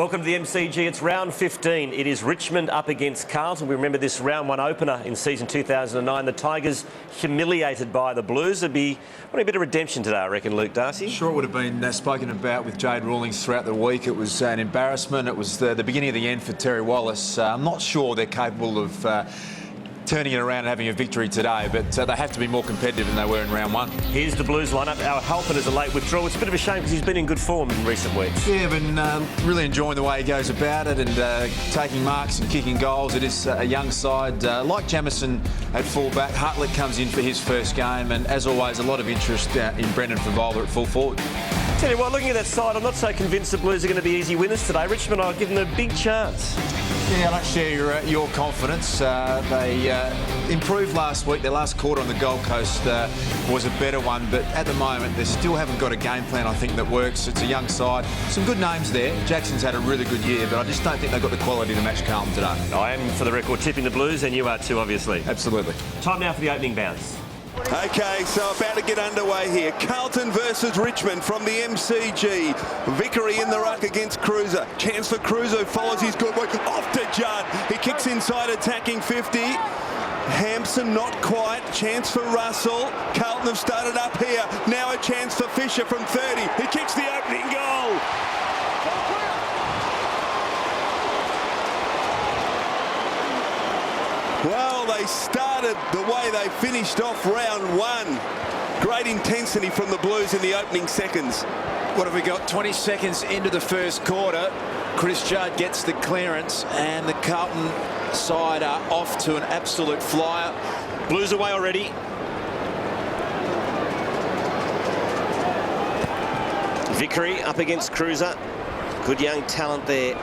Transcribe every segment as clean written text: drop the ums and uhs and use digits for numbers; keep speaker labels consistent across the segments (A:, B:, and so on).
A: Welcome to the MCG. It's round 15. It is Richmond up against Carlton. We remember this round one opener in season 2009. The Tigers humiliated by the Blues. There'd be a bit of redemption today, I reckon, Luke Darcy.
B: Sure, it would have been spoken about with Jade Rawlings throughout the week. It was an embarrassment. It was the beginning of the end for Terry Wallace. I'm not sure they're capable of turning it around and having a victory today, but they have to be more competitive than they were in round one.
A: Here's the Blues lineup. Our Halpin is a late withdrawal. It's a bit of a shame because he's been in good form in recent weeks.
B: Yeah, been really enjoying the way he goes about it and taking marks and kicking goals. It is a young side. Like Jamison at fullback, Hartlett comes in for his first game, and as always, a lot of interest in Brendan Favola at full forward.
A: Tell you what, looking at that side, I'm not so convinced the Blues are going to be easy winners today. Richmond, I'll give them a big chance.
B: Yeah, I don't share your confidence. They improved last week. Their last quarter on the Gold Coast was a better one, but at the moment they still haven't got a game plan, I think, that works. It's a young side. Some good names there. Jackson's had a really good year, but I just don't think they've got the quality to match Carlton today.
A: I am, for the record, tipping the Blues, and you are too, obviously.
B: Absolutely.
A: Time now for the opening bounce.
C: Okay, so about to get underway here. Carlton versus Richmond from the MCG. Vickery in the ruck against Cruiser. Chance for Cruiser, who follows his good work. Off to Judd. He kicks inside, attacking 50. Hampson not quite. Chance for Russell. Carlton have started up here. Now a chance for Fisher from 30. He kicks the opening goal. Well, they started the way they finished off round one. Great intensity from the Blues in the opening seconds.
D: What have we got? 20 seconds into the first quarter. Chris Judd gets the clearance and the Carlton side are off to an absolute flyer.
A: Blues away already. Vickery up against Cruiser. Good young talent there.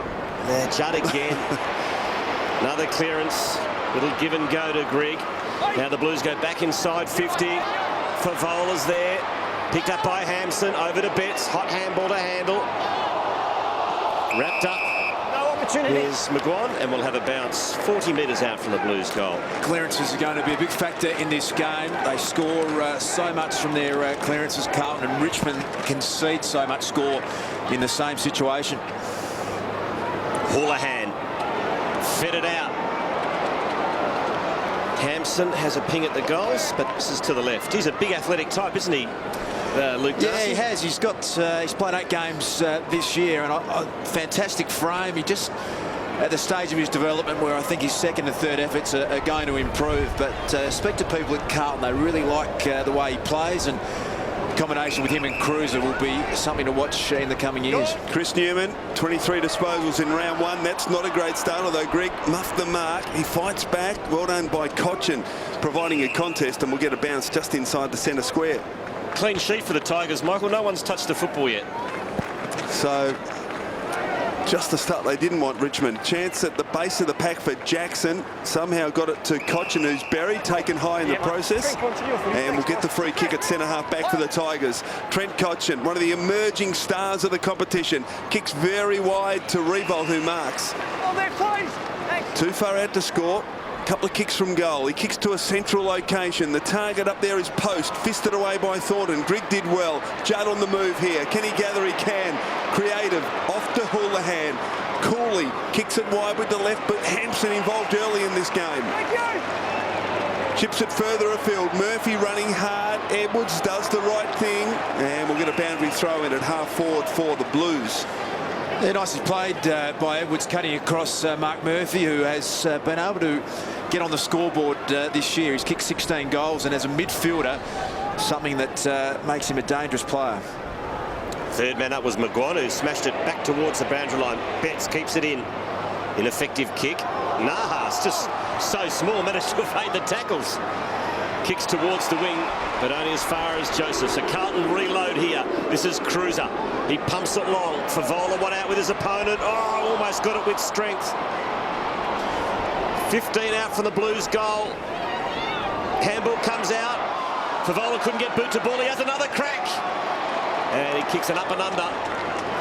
A: Judd again. Another clearance. Little give and go to Grigg. Now the Blues go back inside 50. Favola's there. Picked up by Hampson. Over to Betts. Hot handball to handle. Wrapped up.
E: No opportunity.
A: Here's McGuan, and we'll have a bounce 40 metres out from the Blues goal.
D: Clearances are going to be a big factor in this game. They score so much from their clearances. Carlton and Richmond concede so much score in the same situation.
A: Houlihan fed it out. Hampson has a ping at the goals, but this is to the left. He's a big athletic type, isn't he, Luke Darcy?
D: Yeah, he has. He's played 8 games this year, and a fantastic frame. He just at the stage of his development where I think his second and third efforts are going to improve. But speak to people at Carlton, they really like the way he plays, and combination with him and Cruiser will be something to watch in the coming years.
C: Chris Newman, 23 disposals in round one. That's not a great start, although Greg muffed the mark. He fights back. Well done by Cochin, providing a contest, and we'll get a bounce just inside the centre square.
A: Clean sheet for the Tigers, Michael. No one's touched the football yet.
C: So just the start they didn't want, Richmond. Chance at the base of the pack for Jackson. Somehow got it to Cochin, who's buried, taken high in the process. And we'll get the free kick at centre-half back for the Tigers. Trent Cochin, one of the emerging stars of the competition, kicks very wide to Revolt, who marks. Too far out to score. Couple of kicks from goal. He kicks to a central location. The target up there is post, fisted away by Thornton. Grigg did well. Judd on the move here. Can he gather? He can. Creative, off to Houlihan. Cooley kicks it wide with the left, but Hampson involved early in this game. Chips it further afield. Murphy running hard. Edwards does the right thing, and we'll get a boundary throw in at half forward for the Blues.
D: Yeah, nicely played by Edwards, cutting across Mark Murphy, who has been able to get on the scoreboard this year. He's kicked 16 goals, and as a midfielder, something that makes him a dangerous player.
A: Third man up was McGuan, who smashed it back towards the boundary line. Betts keeps it in. Ineffective kick. Nahas, just so small, managed to evade the tackles. Kicks towards the wing, but only as far as Joseph. So Carlton reload here. This is Cruiser. He pumps it long. Favola one out with his opponent. Oh, almost got it with strength. 15 out from the Blues goal. Handball comes out. Favola couldn't get boot to ball. He has another crack. And he kicks it up and under.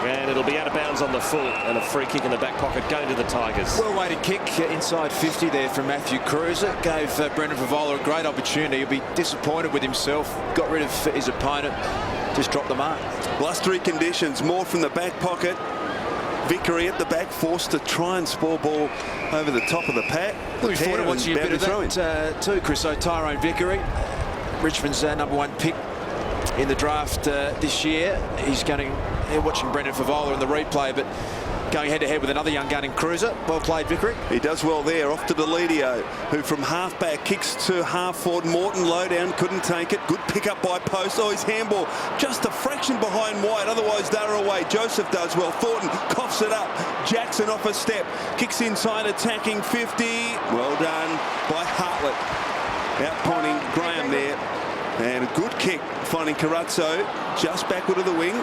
A: And it'll be out of bounds on the full, and a free kick in the back pocket going to the Tigers.
D: Well-weighted kick inside 50 there from Matthew Cruiser. Gave Brendan Favola a great opportunity. He'll be disappointed with himself. Got rid of his opponent. Just dropped the mark.
C: Blustery conditions, more from the back pocket. Vickery at the back, forced to try and spoil ball over the top of the pack.
D: Looking forward to watching a bit of that too, Chris. So Tyrone Vickery, Richmond's #1 pick in the draft this year. He's going to watching Brendan Favola in the replay, but going head-to-head with another young gun in Cruiser. Well played, Vickery.
C: He does well there. Off to Deledio, who from half-back kicks to half-forward. Morton low down, couldn't take it. Good pick-up by Post. Oh, his handball just a fraction behind White. Otherwise, they're away. Joseph does well. Thornton coughs it up. Jackson off a step. Kicks inside, attacking 50. Well done by Hartlett. Outpointing Graham there. And a good kick, finding Carazzo just backward of the wing.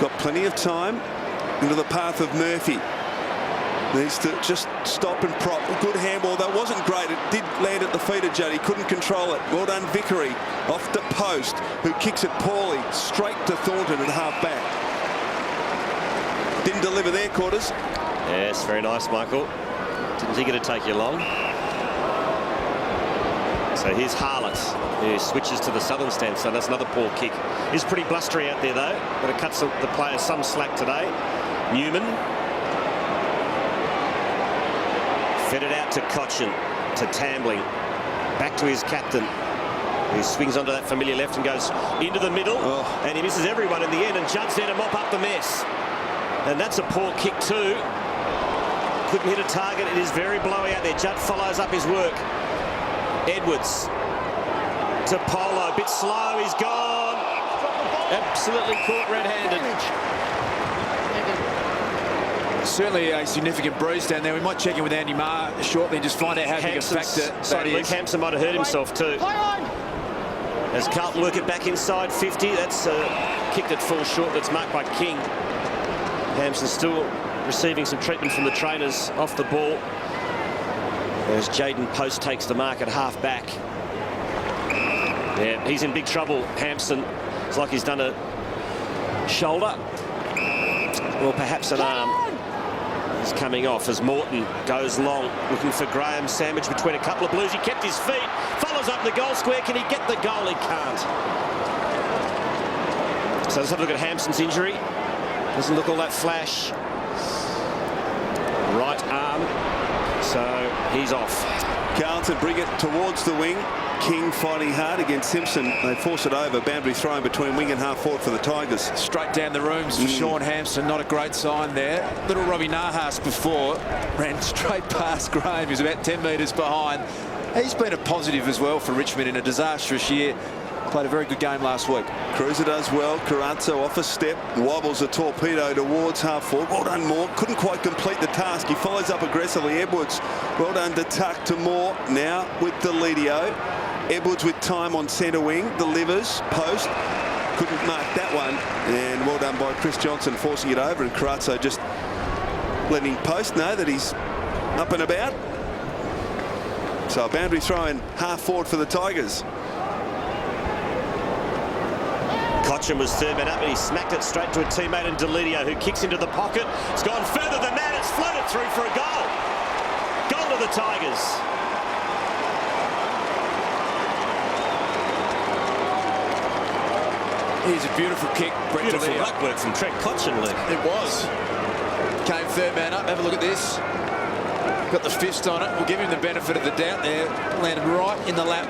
C: Got plenty of time. Into the path of Murphy. Needs to just stop and prop. A good handball. That wasn't great. It did land at the feet of Judd. He couldn't control it. Well done, Vickery. Off to Post, who kicks it poorly. Straight to Thornton at half back. Didn't deliver there, Quarters.
A: Yes, very nice, Michael. Didn't think it'd take you long. So here's Harlett, who switches to the southern stand. So that's another poor kick. He's pretty blustery out there, though. But it cuts the players some slack today. Newman. Fed it out to Cochin, to Tambling. Back to his captain, who swings onto that familiar left and goes into the middle. Oh. And he misses everyone in the end, and Judd's there to mop up the mess. And that's a poor kick too. Couldn't hit a target. It is very blowy out there. Judd follows up his work. Edwards to Polo. Bit slow. He's gone. Absolutely caught red-handed.
D: Certainly a significant bruise down there. We might check in with Andy Marr shortly and just find out how big a factor that is.
A: Luke Hampson might have hurt himself too. As Carlton work it back inside 50. That's a kick that falls short. That's marked by King. Hampson still receiving some treatment from the trainers off the ball. As Jaden Post takes the mark at half back. Yeah, he's in big trouble, Hampson. It's like he's done a shoulder. Or perhaps an arm. He's coming off as Morton goes long, looking for Graham, sandwiched between a couple of Blues. He kept his feet, follows up the goal square. Can he get the goal? He can't. So let's have a look at Hampson's injury. Doesn't look all that flash. Right arm. So he's off.
C: Carlton bring it towards the wing. King fighting hard against Simpson. They force it over. Boundary thrown between wing and half forward for the Tigers.
D: Straight down the rooms for Sean Hampson. Not a great sign there. Little Robbie Nahas before ran straight past Graham. He was about 10 metres behind. He's been a positive as well for Richmond in a disastrous year. Played a very good game last week.
C: Cruiser does well. Carazzo off a step. Wobbles a torpedo towards half forward. Well done, Moore. Couldn't quite complete the task. He follows up aggressively. Edwards. Well done to Tuck to Moore. Now with Deledio. Edwards with time on centre wing. Delivers. Post. Couldn't mark that one. And well done by Chris Johnson forcing it over. And Carazzo just letting Post know that he's up and about. So a boundary throw in half forward for the Tigers.
A: Cochin was third man up and he smacked it straight to a teammate in Deledio, who kicks into the pocket. It's gone further than that. It's floated through for a goal. Goal to the Tigers.
D: Here's a beautiful kick.
A: Beautiful ruck work from Trent Cochin, Luke.
D: It was. Came third man up. Have a look at this. Got the fist on it. We'll give him the benefit of the doubt there. Landed right in the lap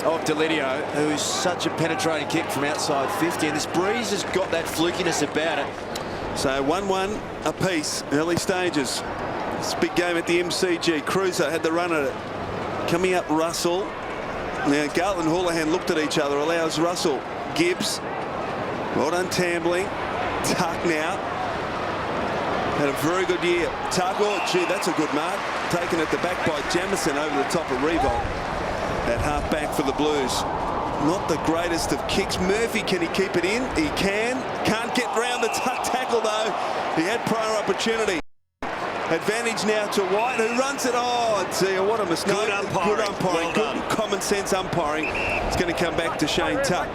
D: of Deledio, who is such a penetrating kick from outside 50. And this breeze has got that flukiness about it.
C: So 1-1 apiece, early stages. It's a big game at the MCG. Cruiser had the run at it. Coming up, Russell. Now, Carlton and Houlihan looked at each other. Allows Russell. Gibbs. Well done, Tambling. Tuck now. Had a very good year. Tuck, oh, gee, that's a good mark. Taken at the back by Jamison over the top of Revolt. At half back for the Blues. Not the greatest of kicks. Murphy, can he keep it in? He can. Can't get round the Tuck tackle, though. He had prior opportunity. Advantage now to White, who runs it. Oh, dear, what a mistake.
A: Good umpiring.
C: Good umpiring.
A: Well
C: Good
A: done.
C: common sense umpiring. It's going to come back to Shane Tuck.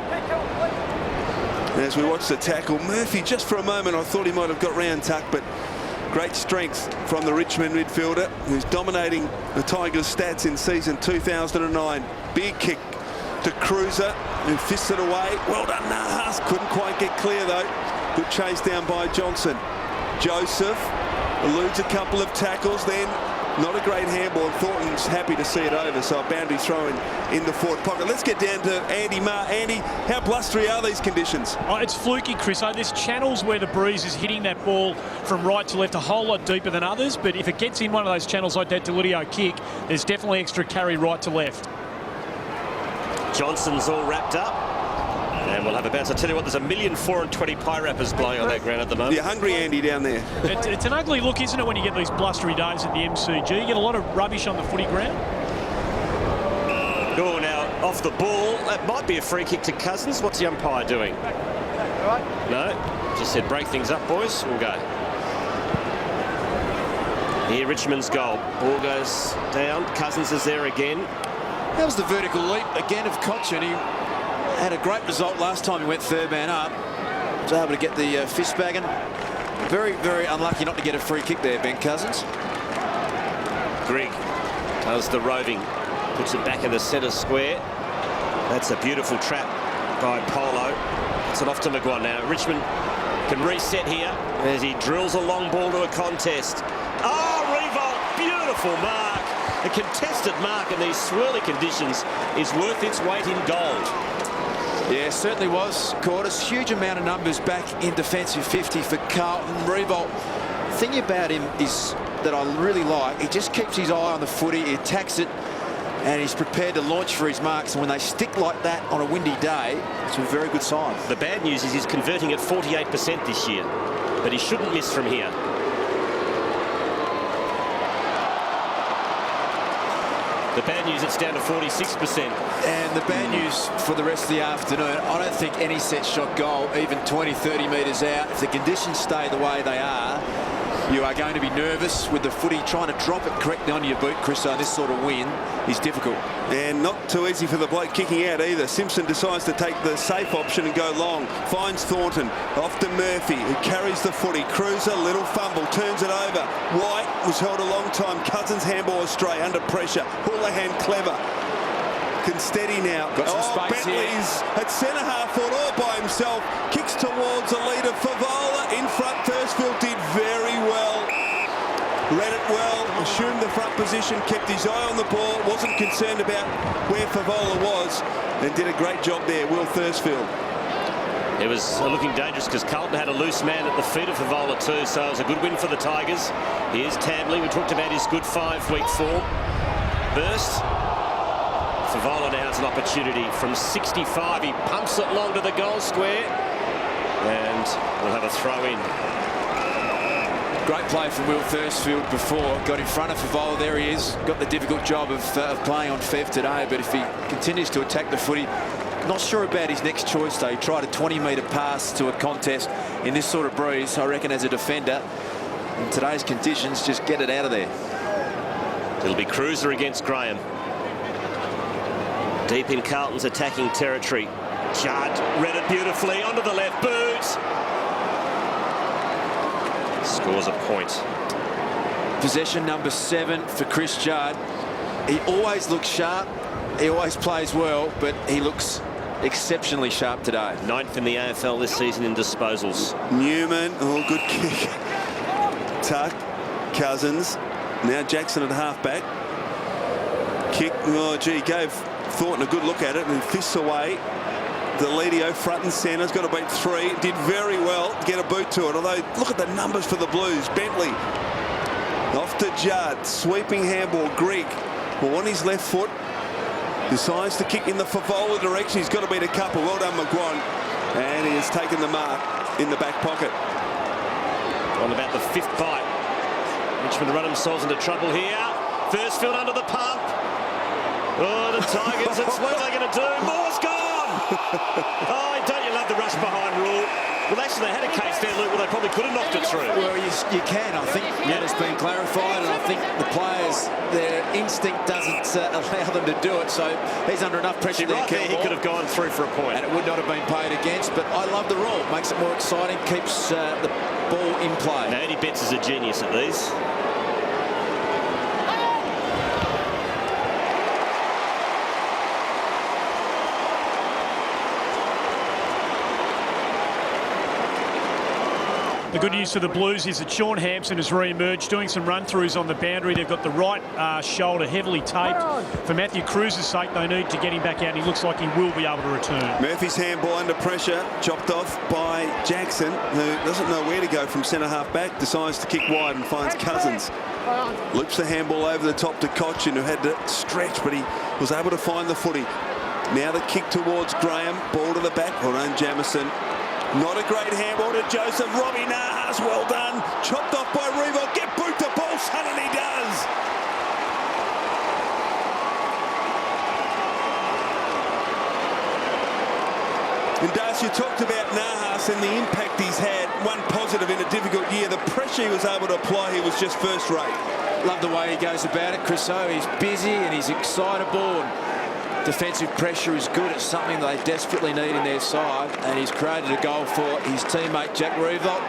C: As we watch the tackle, Murphy, just for a moment, I thought he might have got round Tuck, but great strength from the Richmond midfielder, who's dominating the Tigers' stats in season 2009. Big kick to Cruiser, who fists it away. Well done, Nahas. Couldn't quite get clear, though. Good chase down by Johnson. Joseph eludes a couple of tackles, then not a great handball. Thornton's happy to see it over, so a boundary throw in the forward pocket. Let's get down to Andy Marr. Andy, how blustery are these conditions?
E: Oh, it's fluky, Chris. There's channels where the breeze is hitting that ball from right to left a whole lot deeper than others, but if it gets in one of those channels like that Delidio kick, there's definitely extra carry right to left.
A: Johnson's all wrapped up. And we'll have a bounce. I tell you what, there's 1,420 pie wrappers blowing on that ground at the moment.
C: You're hungry, Andy, down there.
E: It's an ugly look, isn't it, when you get these blustery days at the MCG? You get a lot of rubbish on the footy ground.
A: Oh, now off the ball. That might be a free kick to Cousins. What's the umpire doing? No, just said break things up, boys. We'll go. Here, Richmond's goal. Ball goes down. Cousins is there again.
D: That was the vertical leap again of Cochin. He had a great result last time he went third man up. Was able to get the fist bagging. Very, very unlucky not to get a free kick there, Ben Cousins.
A: Grigg does the roving. Puts it back in the centre square. That's a beautiful trap by Polo. It's it off to McGuan now. Richmond can reset here as he drills a long ball to a contest. Oh, Revolt, beautiful mark. A contested mark in these swirly conditions is worth its weight in gold.
D: Yeah, certainly was. Cordis, huge amount of numbers back in defensive 50 for Carlton. Revolt, the thing about him is that I really like, he just keeps his eye on the footy, he attacks it, and he's prepared to launch for his marks. And when they stick like that on a windy day, it's a very good sign.
A: The bad news is he's converting at 48% this year, but he shouldn't miss from here. The bad news, it's down to 46%.
D: And the bad news for the rest of the afternoon, I don't think any set shot goal, even 20, 30 metres out, if the conditions stay the way they are, you are going to be nervous with the footy trying to drop it correctly onto your boot, Chris. So this sort of win is difficult.
C: And not too easy for the bloke kicking out either. Simpson decides to take the safe option and go long. Finds Thornton. Off to Murphy, who carries the footy. Cruiser, little fumble, turns it over. White was held a long time. Cousins handball astray, under pressure. Houlihan clever. Can steady now.
D: Got some space
C: Bentley's
D: here.
C: at centre half forward all by himself. Kicks towards the leader. Favola in front. Thursfield did very well. Read it well. Assumed the front position. Kept his eye on the ball. Wasn't concerned about where Favola was. And did a great job there, Will Thursfield.
A: It was looking dangerous because Carlton had a loose man at the feet of Favola too, so it was a good win for the Tigers. Here's Tambling. We talked about his good 5-week form. Burst. Favola now has an opportunity from 65. He pumps it long to the goal square. And we'll have a throw in.
D: Great play from Will Thursfield before. Got in front of Favola. There he is. Got the difficult job of playing on Fev today. But if he continues to attack the footy, not sure about his next choice though. He tried a 20-metre pass to a contest in this sort of breeze. I reckon as a defender, in today's conditions, just get it out of there.
A: It'll be Cruiser against Graham. Deep in Carlton's attacking territory. Judd read it beautifully onto the left boot. Scores a point.
D: Possession number 7 for Chris Judd. He always looks sharp. He always plays well, but he looks exceptionally sharp today.
A: 9th in the AFL this season in disposals.
C: Newman, oh, good kick. Tuck, Cousins. Now Jackson at halfback. Kick, oh gee, gave Thornton a good look at it and fists away. Delidio front and centre, has got to beat 3. Did very well to get a boot to it, although look at the numbers for the Blues. Bentley off to Judd, sweeping handball. Grigg, well, on his left foot, decides to kick in the Favola direction. He's got to beat a couple. Well done, McGuan. And he has taken the mark in the back pocket.
A: On about the 5th bite. Richmond run themselves into trouble here. Thursfield under the pump. Oh, the Tigers, it's what they're going to do. Moore's gone! Oh, don't you love the rush behind rule? Well, actually, they had a case there, Luke, where they probably could have knocked it through.
D: Well, you can. I think that has been clarified, and I think the players, their instinct doesn't allow them to do it, so he's under enough pressure there.
A: Right there, he could have gone through for a point.
D: And it would not have been paid against, but I love the rule. Makes it more exciting, keeps the ball in play.
A: Now, Eddie Betts is a genius at these.
E: The good news for the Blues is that Sean Hampson has re-emerged, doing some run-throughs on the boundary. They've got the right shoulder heavily taped. For Matthew Cruz's sake, they need to get him back out, and he looks like he will be able to return.
C: Murphy's handball under pressure, chopped off by Jackson, who doesn't know where to go from centre-half back, decides to kick wide and finds Cousins. Loops the handball over the top to Cochin, who had to stretch, but he was able to find the footy. Now the kick towards Graham, ball to the back, well done Jamison. Not a great handball to Joseph. Robbie Nahas, well done. Chopped off by Revolt. Get boot the ball, son, and he does. And Darcy, you talked about Nahas and the impact he's had. One positive in a difficult year. The pressure he was able to apply, he was just first rate.
D: Love the way he goes about it, Chris O. He's busy and he's excitable. And defensive pressure is good. It's something they desperately need in their side. And he's created a goal for his teammate, Jack Revolt.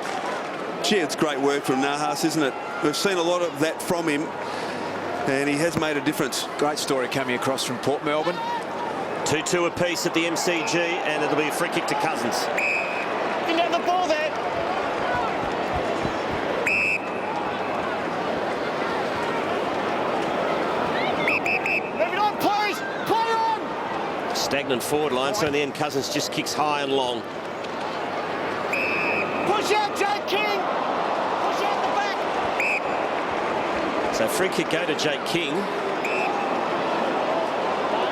C: Gee, it's great work from Nahas, isn't it? We've seen a lot of that from him. And he has made a difference.
D: Great story coming across from Port Melbourne.
A: 2-2 apiece at the MCG, and it'll be a free kick to Cousins.
F: You have the ball there. Move it on, please. Play on.
A: Stagnant forward line, so in the end, Cousins just kicks high and long.
F: Push out, Jake King. Push out the back.
A: So free kick go to Jake King.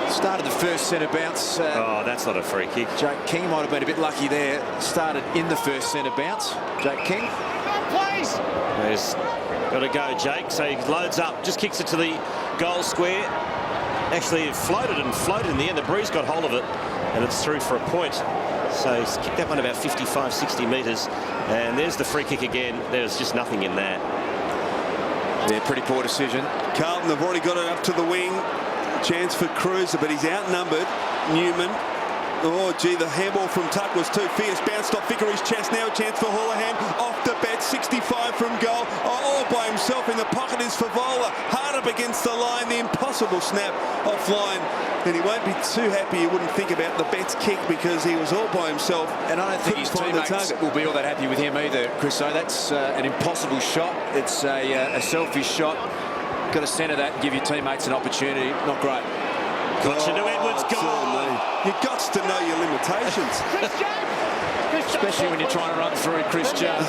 D: Started the first centre bounce.
A: Oh, that's not a free kick.
D: Jake King might have been a bit lucky there. Started in the first centre bounce. Jake King.
F: Please.
A: There's got to go, Jake. So he loads up, just kicks it to the goal square. Actually, it floated and floated in the end. The breeze got hold of it, and it's through for a point. So he's kicked that one about 55, 60 metres. And there's the free kick again. There's just nothing in that.
D: Yeah, pretty poor decision.
C: Carlton have already got it up to the wing. Chance for Cruiser, but he's outnumbered. Newman. Oh, gee, the handball from Tuck was too fierce. Bounced off Vickery's chest. Now a chance for Houlihan. Off the bet, 65 from goal. Oh, all by himself in the pocket is Favola. Hard up against the line. The impossible snap offline. And he won't be too happy, you wouldn't think, about the Betts kick, because he was all by himself.
D: And I don't think his teammates will be all that happy with him either, Chris. So that's an impossible shot. It's a selfish shot. Got to centre that and give your teammates an opportunity. Not great.
A: Cochin to Edwards, goal.
C: You've got to know your limitations.
D: Especially when you're trying to run through Chris Judd.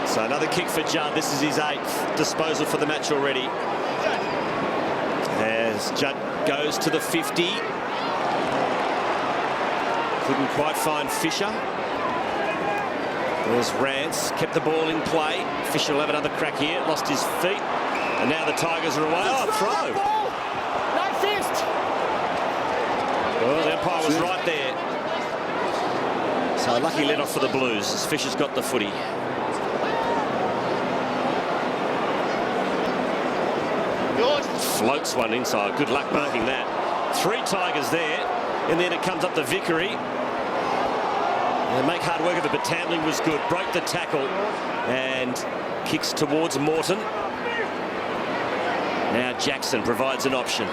A: So another kick for Judd. This is his 8th disposal for the match already. As Judd goes to the 50. Couldn't quite find Fisher. There's Rance, kept the ball in play. Fisher will have another crack here, lost his feet. And now the Tigers are away. Oh, throw!
F: No fist.
A: Well, the umpire was right there. So a lucky let off for the Blues as Fisher's got the footy. Floats one inside. Good luck marking that. 3 Tigers there. And then it comes up to Vickery. They make hard work of it, but Tambling was good. Broke the tackle and kicks towards Morton. Now Jackson provides an option.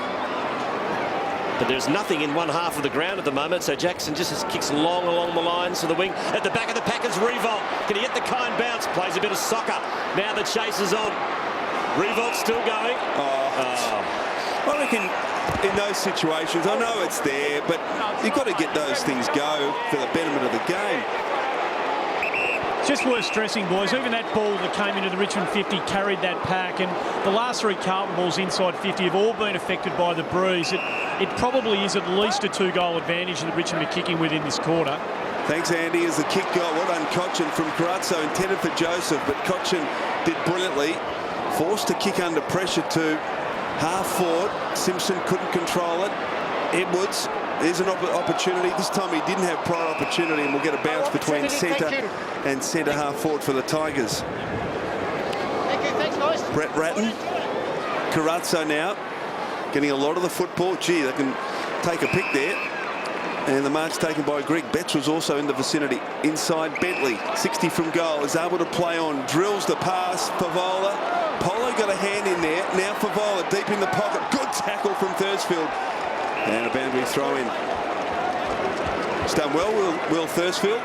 A: But there's nothing in one half of the ground at the moment, so Jackson just kicks long along the lines to the wing. At the back of the pack is Revolt. Can he get the kind bounce? Plays a bit of soccer. Now the chase is on. Revolt still going.
C: I reckon in those situations, I know it's there, but you've got to get those things go for the betterment of the game.
E: Just worth stressing, boys, even that ball that came into the Richmond 50 carried that pack, and the last 3 Carlton balls inside 50 have all been affected by the breeze. It probably is at least a 2-goal advantage that Richmond are kicking with in this quarter.
C: Thanks, Andy. As the kick goal, well done, Cochin from Carazzo, intended for Joseph, but Cochin did brilliantly. Forced to kick under pressure to half forward. Simpson couldn't control it. Edwards, there's an opportunity. This time he didn't have prior opportunity, and we'll get a bounce between centre and centre half forward for the Tigers.
F: Thank you. Thanks, guys.
C: Brett Ratton. Carazzo now getting a lot of the football. Gee, they can take a pick there. And the mark's taken by Greg. Betts was also in the vicinity. Inside Bentley, 60 from goal, is able to play on. Drills the pass, Favola. Polo got a hand in there. Now Favola deep in the pocket. Good tackle from Thursfield. And a boundary throw in. It's done well, Will Thursfield.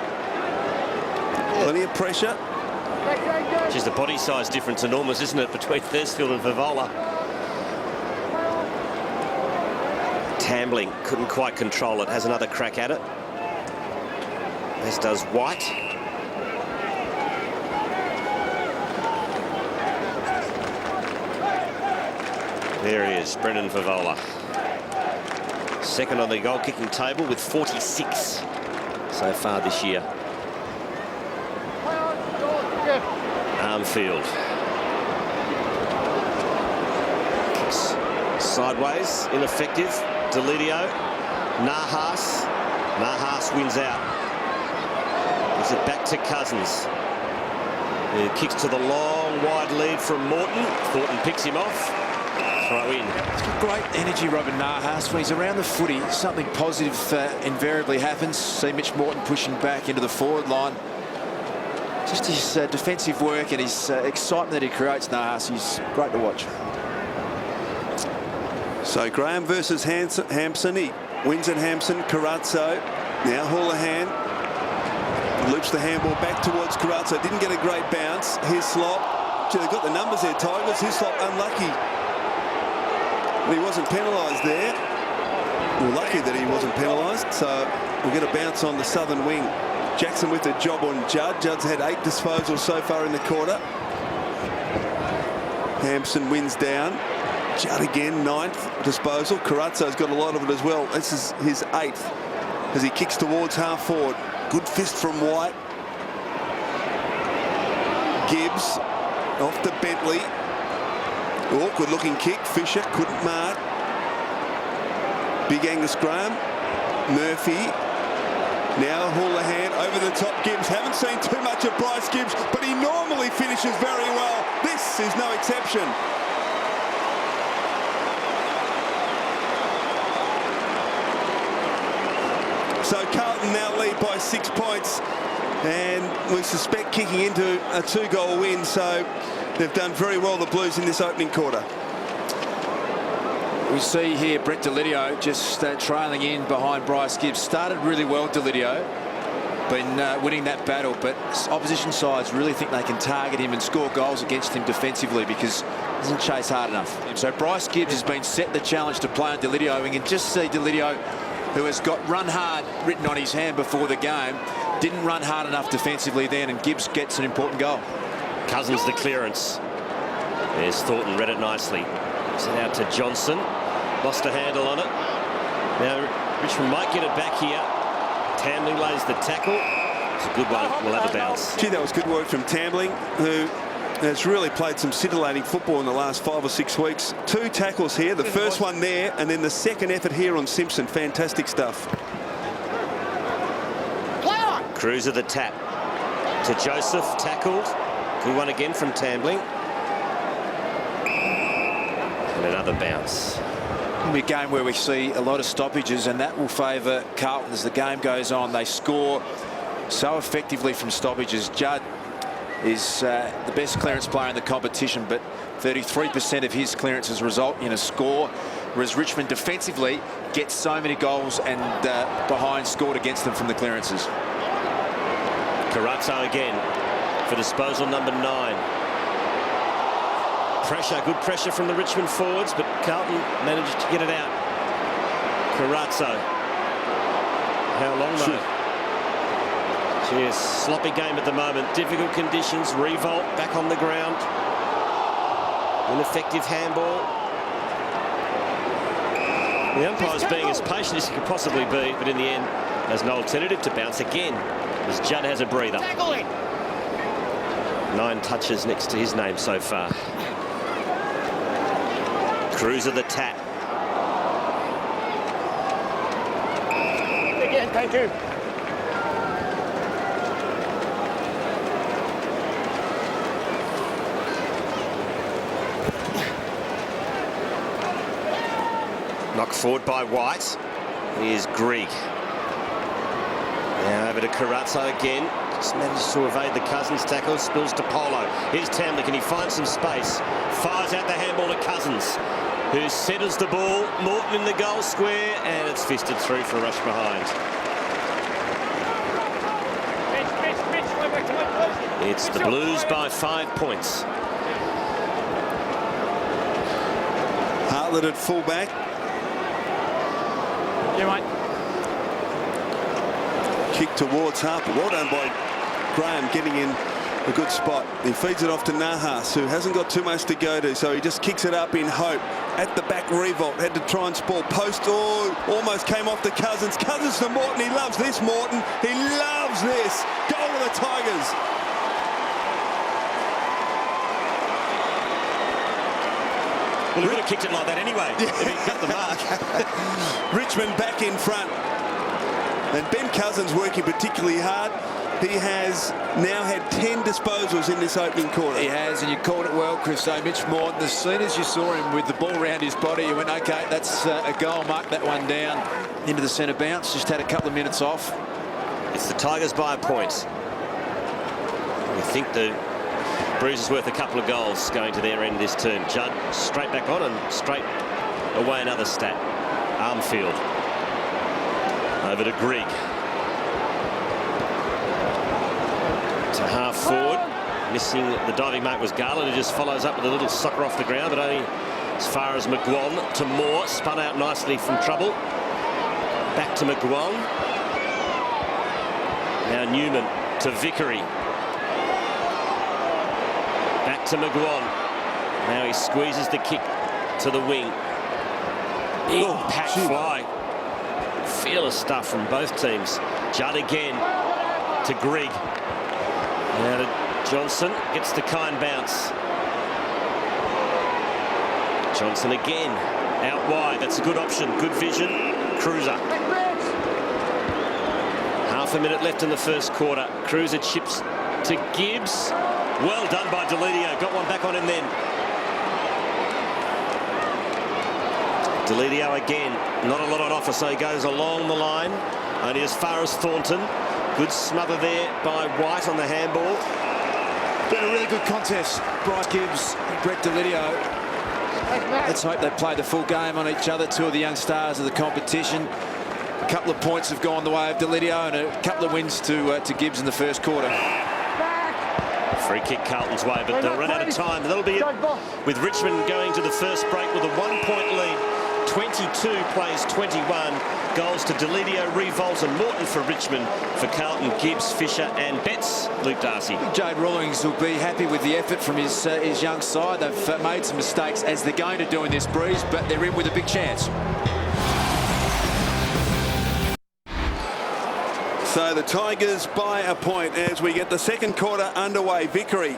C: Plenty of pressure.
A: Just the body size difference enormous, isn't it, between Thursfield and Favola. Tambling couldn't quite control it. Has another crack at it. As does White. There he is, Brendan Favola. Second on the goal-kicking table with 46 so far this year. Armfield. Kicks sideways, ineffective. Delidio. Nahas. Nahas wins out. Gives it back to Cousins. He kicks to the long, wide lead from Morton. Thornton picks him off. Throw in.
D: He's got great energy, Robin Nahas. When he's around the footy, something positive invariably happens. See Mitch Morton pushing back into the forward line. Just his defensive work and his excitement that he creates, Nahas, he's great to watch.
C: So Graham versus Hampson. He wins at Hampson. Carazzo. Now Houlihan. Loops the handball back towards Carazzo. Didn't get a great bounce. Hislop. Gee, they've got the numbers there, Tigers. Hislop unlucky. He wasn't penalised there. Well, lucky that he wasn't penalised. So we'll get a bounce on the southern wing. Jackson with the job on Judd. Judd's had 8 disposals so far in the quarter. Hampson wins down. Judd again, 9th disposal. Carazzo's got a lot of it as well. This is his 8th as he kicks towards half forward. Good fist from White. Gibbs off to Bentley. Awkward looking kick. Fisher couldn't mark. Big Angus Graham. Murphy. Now Houlihan over the top. Gibbs. Haven't seen too much of Bryce Gibbs, but he normally finishes very well. This is no exception. So Carlton now lead by 6 points, and we suspect kicking into a 2-goal win. So they've done very well, the Blues, in this opening quarter.
D: We see here Brett Delidio just trailing in behind Bryce Gibbs. Started really well, Delidio. Been winning that battle, but opposition sides really think they can target him and score goals against him defensively because he doesn't chase hard enough. So Bryce Gibbs has been set the challenge to play on Delidio. We can just see Delidio, who has got run hard written on his hand before the game, didn't run hard enough defensively then, and Gibbs gets an important goal.
A: Cousins the clearance. There's Thornton, read it nicely. Sent out to Johnson. Lost a handle on it. Now Richmond might get it back here. Tambling lays the tackle. It's a good one. We'll have a bounce.
C: Gee, that was good work from Tambling, who has really played some scintillating football in the last 5 or 6 weeks. 2 tackles here. The first one there, and then the second effort here on Simpson. Fantastic stuff.
A: Cruiser the tap to Joseph, tackled. Good one again from Tambling. And another bounce.
D: It'll be a game where we see a lot of stoppages, and that will favour Carlton as the game goes on. They score so effectively from stoppages. Judd is the best clearance player in the competition, but 33% of his clearances result in a score, whereas Richmond defensively gets so many goals and behind scored against them from the clearances.
A: Carazzo again for disposal number 9. Pressure, good pressure from the Richmond forwards, but Carlton managed to get it out. Carazzo. How long though? Cheers. Sloppy game at the moment. Difficult conditions. Revolt back on the ground. Ineffective handball. The umpire's being as patient as he could possibly be, but in the end, there's no alternative to bounce again, as Judd has a breather. 9 touches next to his name so far. Cruiser the tap.
F: Again, thank you.
A: Knocked forward by White. Here's Grigg. Now over to Carazzo again. Just managed to evade the Cousins tackle. Spills to Polo. Here's Tambling. Can he find some space? Fires out the handball to Cousins, who centres the ball. Morton in the goal square, and it's fisted through for a rush behind.
F: Mitch, wait.
A: It's the Blues by 5 points.
C: Hartlett at fullback.
E: Yeah, mate.
C: Kick towards Harper. Well done by Graham, getting in a good spot. He feeds it off to Nahas, who hasn't got too much to go to, so he just kicks it up in hope. At the back, Revolt had to try and spoil post. Oh, almost came off to Cousins. Cousins to Morton. He loves this, Morton. He loves this. Goal to the Tigers.
A: Well, he would have kicked it like that anyway, if he got the mark.
C: Richmond back in front. And Ben Cousins working particularly hard. He has now had 10 disposals in this opening quarter.
D: He has, and you called it well, Chris. So Mitch Morton, as soon as you saw him with the ball around his body, you went, OK, that's a goal. Mark that one down into the centre bounce. Just had a couple of minutes off.
A: It's the Tigers by a point. We think the Bruce is worth a couple of goals going to their end this term. Judd straight back on and straight away another stat. Armfield over to Grigg. To half forward. Missing the diving mark was Garland, who just follows up with a little sucker off the ground, but only as far as McGuan to Moore. Spun out nicely from trouble. Back to McGuan. Now Newman to Vickery. Back to McGuan. Now he squeezes the kick to the wing. Big pack fly. Fearless stuff from both teams. Judd again to Grigg. Now to Johnson. Gets the kind bounce. Johnson again. Out wide. That's a good option. Good vision. Cruiser. Half a minute left in the first quarter. Cruiser chips to Gibbs. Well done by Deledio. Got one back on him then. Deledio again. Not a lot on offer, so he goes along the line. Only as far as Thornton. Good smother there by White on the handball.
D: Been a really good contest. Bryce Gibbs, Brett Deledio. Let's hope they play the full game on each other. Two of the young stars of the competition. A couple of points have gone the way of Deledio and a couple of wins to Gibbs in the first quarter.
A: Free kick Carlton's way, but they'll run out of time. That'll be it with Richmond going to the first break with a 1-point lead. 22 plays 21. Goals to Deledio, Revolt and Morton for Richmond. For Carlton, Gibbs, Fisher and Betts, Luke Darcy.
D: Jade Rawlings will be happy with the effort from his young side. They've made some mistakes, as they're going to do in this Breeze, but they're in with a big chance.
C: So the Tigers by a point as we get the second quarter underway. Vickery.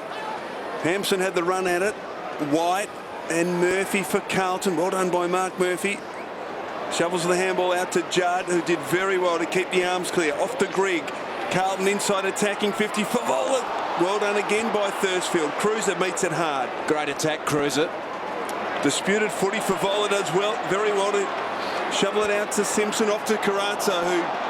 C: Hampson had the run at it. White and Murphy for Carlton. Well done by Mark Murphy. Shovels the handball out to Judd, who did very well to keep the arms clear. Off to Grigg. Carlton inside attacking 50. Favola. Well done again by Thursfield. Cruiser meets it hard.
D: Great attack, Cruiser.
C: Disputed footy. Favola does well, very well to shovel it out to Simpson. Off to Carrazzo, who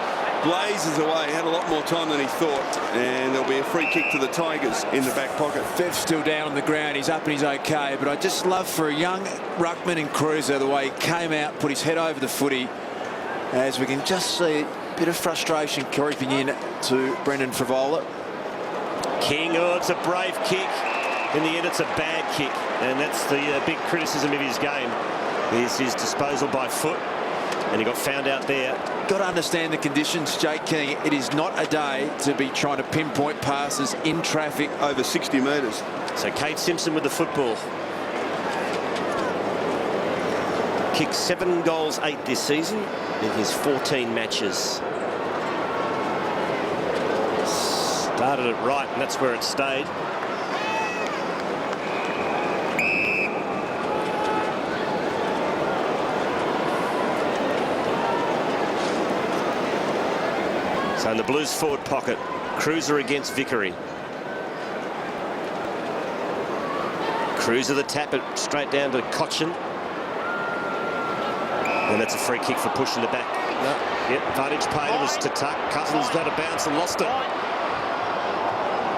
C: blazes away. Had a lot more time than he thought. And there'll be a free kick to the Tigers in the back pocket.
D: Fev's still down on the ground. He's up and he's OK. But I just love for a young ruckman and Cruiser the way he came out, put his head over the footy, as we can just see a bit of frustration creeping in to Brendan Favola.
A: King, oh, it's a brave kick. In the end, it's a bad kick. And that's the big criticism of his game, is his disposal by foot. And he got found out there.
D: Got to understand the conditions, Jake King. It is not a day to be trying to pinpoint passes in traffic.
C: Over 60 metres.
A: So Kate Simpson with the football. Kicked 7 goals, 8 this season in his 14 matches. Started it right, and that's where it stayed. So in the Blues forward pocket, Cruiser against Vickery. Cruiser the tap it straight down to Cochin. And that's a free kick for pushing the back. No. Yep, advantage paid. It was to Tuck. Cousins got a bounce and lost it.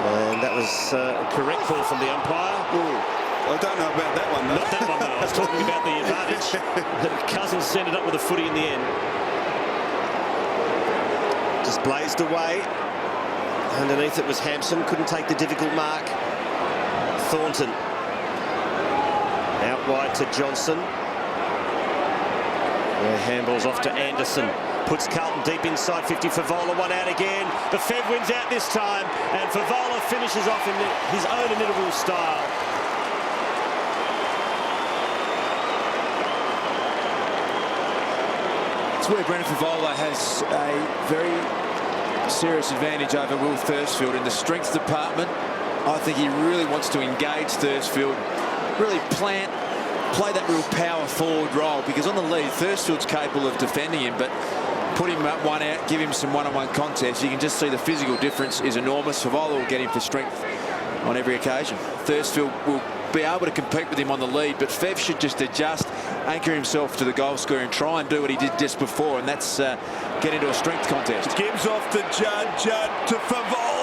A: And that was a correct call from the umpire.
C: Ooh, I don't know about that one, though.
A: Not that one, though. I was talking about the advantage. Cousins ended up with a footy in the end. Just blazed away. Underneath it was Hampson, couldn't take the difficult mark. Thornton. Out wide to Johnson. Handball's off to Anderson. Puts Carlton deep inside 50. Favola one out again. The Fev wins out this time, and Favola finishes off in his own inimitable style.
D: It's where Brendan Favola has a very serious advantage over Will Thursfield in the strength department. I think he really wants to engage Thursfield, really play that real power forward role, because on the lead, Thursfield's capable of defending him, but put him up one out, give him some one-on-one contests. You can just see the physical difference is enormous. Favola will get him for strength on every occasion. Thursfield will be able to compete with him on the lead, but Fev should just adjust, anchor himself to the goal scorer and try and do what he did just before, and that's get into a strength contest.
C: Gibbs off to Judd, Judd to Favola.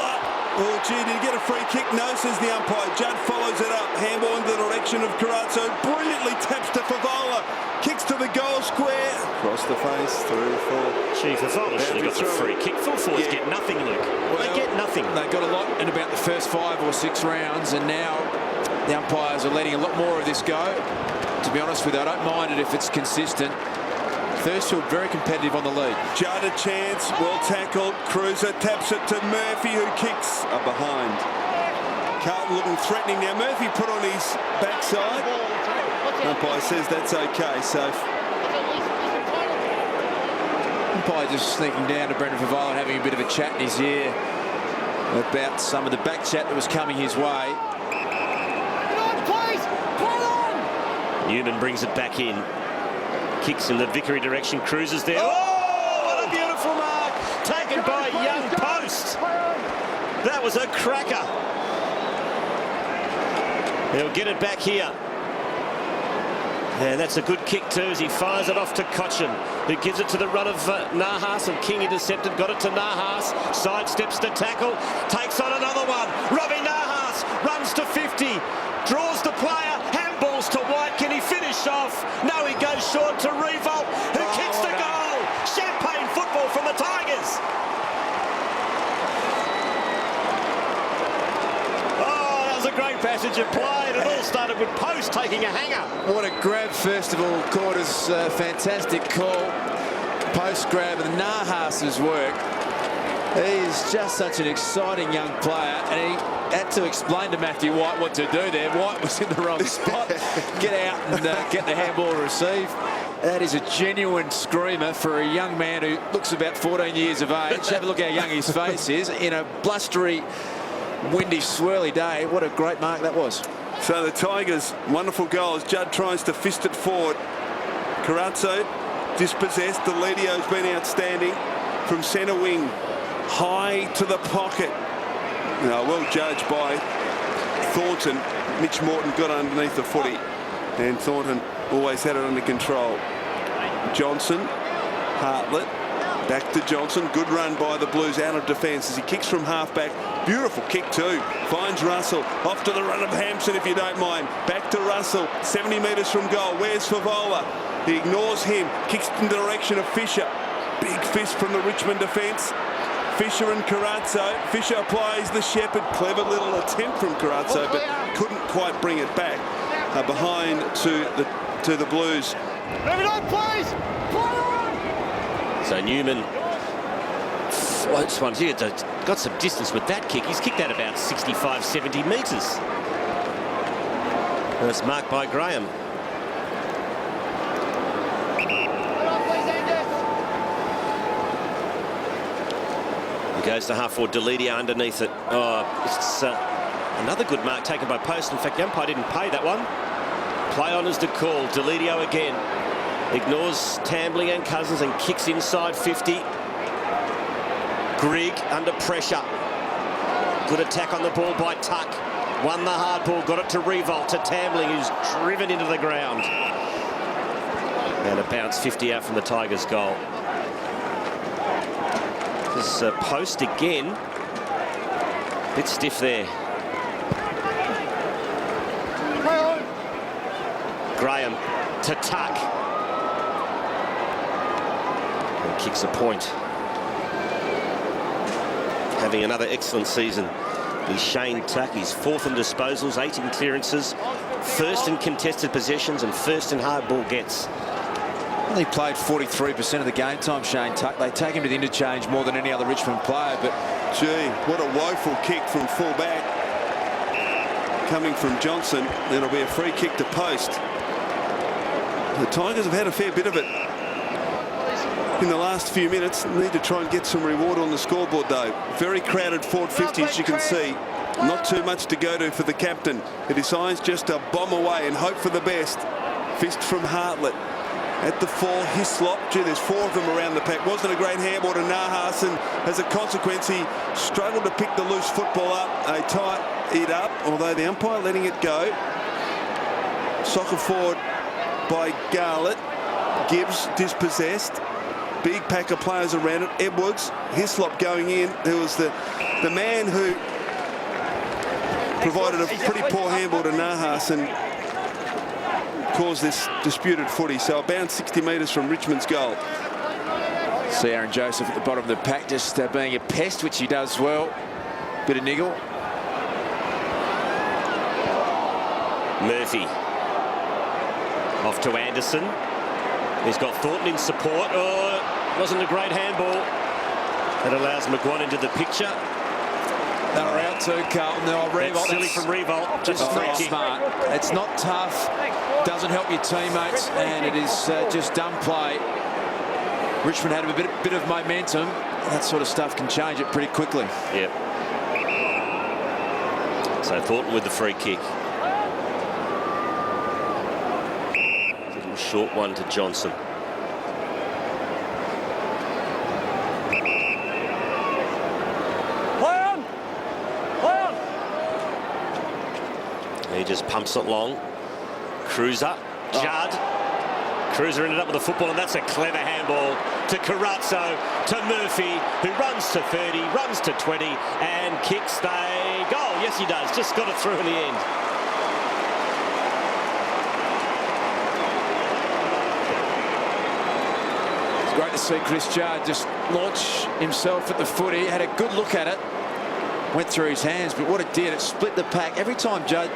C: Oh, gee, did he get a free kick? No, says the umpire. Judd follows it up. Handball in the direction of Carazzo. Brilliantly taps to Favola. Kicks to the goal square. Across the face, through for...
A: Gee, Favola should have got the free kick. Full forwards get nothing, Luke. Well, they get nothing.
D: They got a lot in about the first 5 or 6 rounds, and now the umpires are letting a lot more of this go. To be honest with you, I don't mind it if it's consistent. Thursfield very competitive on the lead.
C: Judd a chance, well tackled. Cruiser taps it to Murphy, who kicks up behind. Carlton looking threatening now. Murphy put on his backside. Umpire says that's okay. So
D: umpire just sneaking down to Brendan Favola and having a bit of a chat in his ear about some of the back chat that was coming his way.
A: Newman brings it back in. Kicks in the Vickery direction. Cruises there. Oh, what a beautiful mark. Taken by Young Post. That was a cracker. He'll get it back here. And that's a good kick too, as he fires it off to Cochin, who gives it to the run of Nahas, and King intercepted, got it to Nahas, sidesteps the tackle, takes on another one. Robbie Nahas runs to 50, draws the player, handballs to White. Can he finish off? No, he goes short to Revolt, who kicks the goal. Champagne football from the Tigers. Oh, that was a great passage of play, and it all started with Post taking a hanger.
D: What a grab, first of all. Corder's fantastic call. Post grab, and Nahas's work. He's just such an exciting young player, and he had to explain to Matthew White what to do there. White was in the wrong spot. Get out and get the handball receive. That is a genuine screamer for a young man who looks about 14 years of age. Have a look how young his face is. In a blustery, windy, swirly day, what a great mark that was.
C: So the Tigers, wonderful goal as Judd tries to fist it forward. Carazzo dispossessed. Delidio's been outstanding from centre wing. High to the pocket. Well judged by Thornton. Mitch Morton got underneath the footy, and Thornton always had it under control. Johnson, Hartlett, back to Johnson. Good run by the Blues out of defence as he kicks from half-back. Beautiful kick too. Finds Russell. Off to the run of Hampson, if you don't mind. Back to Russell. 70 metres from goal. Where's Favola? He ignores him. Kicks in the direction of Fisher. Big fist from the Richmond defence. Fisher and Carazzo. Fisher applies the shepherd. Clever little attempt from Carazzo, but couldn't quite bring it back. Behind to the Blues.
F: Move it on, please!
A: So Newman floats one. He got some distance with that kick. He's kicked that about 65, 70 metres. And it's marked by Graham. He goes to half forward. Deledia underneath it. Oh, it's another good mark taken by Post. In fact, the umpire didn't pay that one. Play on is the call. Deledio again. Ignores Tambling and Cousins and kicks inside 50. Grigg under pressure. Good attack on the ball by Tuck. Won the hard ball. Got it to Revolt, to Tambling, who's driven into the ground. And a bounce 50 out from the Tigers' goal. This Post again. Bit stiff there. Graham to Tuck. And kicks a point. having another excellent season is Shane Tuck. He's 4th in disposals, 8 in clearances, 1st in contested possessions and 1st in hard ball gets.
D: He played 43% of the game time, Shane Tuck. They take him to the interchange more than any other Richmond player, but
C: gee, what a woeful kick from full back. Coming from Johnson, it'll be a free kick to post. The Tigers have had a fair bit of it in the last few minutes. Need to try and get some reward on the scoreboard, though. Very crowded forward 50, as you can see. Not too much to go to for the captain. He decides just to bomb away and hope for the best. Fist from Hartlett. At the 4, Hislop. Gee, there's 4 of them around the pack. Wasn't a great handball to Nahas, and as a consequence, he struggled to pick the loose football up. They tie it up, although the umpire letting it go. Soccer forward by Garlett. Gibbs dispossessed. Big pack of players around it. Edwards, Hislop going in. There was the man who provided a pretty poor handball to Nahas and caused this disputed footy. So about 60 metres from Richmond's goal.
D: see Aaron Joseph at the bottom of the pack just being a pest, which he does well. Bit of niggle.
A: Murphy off to Anderson. He's got Thornton in support. Oh, wasn't a great handball. That allows McGuan into the picture.
D: They were out too, Carlton.
A: That's silly from Revolt.
D: Just not smart. It's not tough. Doesn't help your teammates, and it is just dumb play. Richmond had a bit of momentum. That sort of stuff can change it pretty quickly.
A: Yep. So Thornton with the free kick. Little short one to Johnson. He just pumps it long. Cruiser, Judd. Cruiser ended up with the football, and that's a clever handball to Carazzo, to Murphy, who runs to 30, runs to 20, and kicks the goal. Yes, he does. Just got it through in the end.
D: It's great to see Chris Judd just launch himself at the footy. Had a good look at it. Went through his hands, but what it did, it split the pack. Every time Judd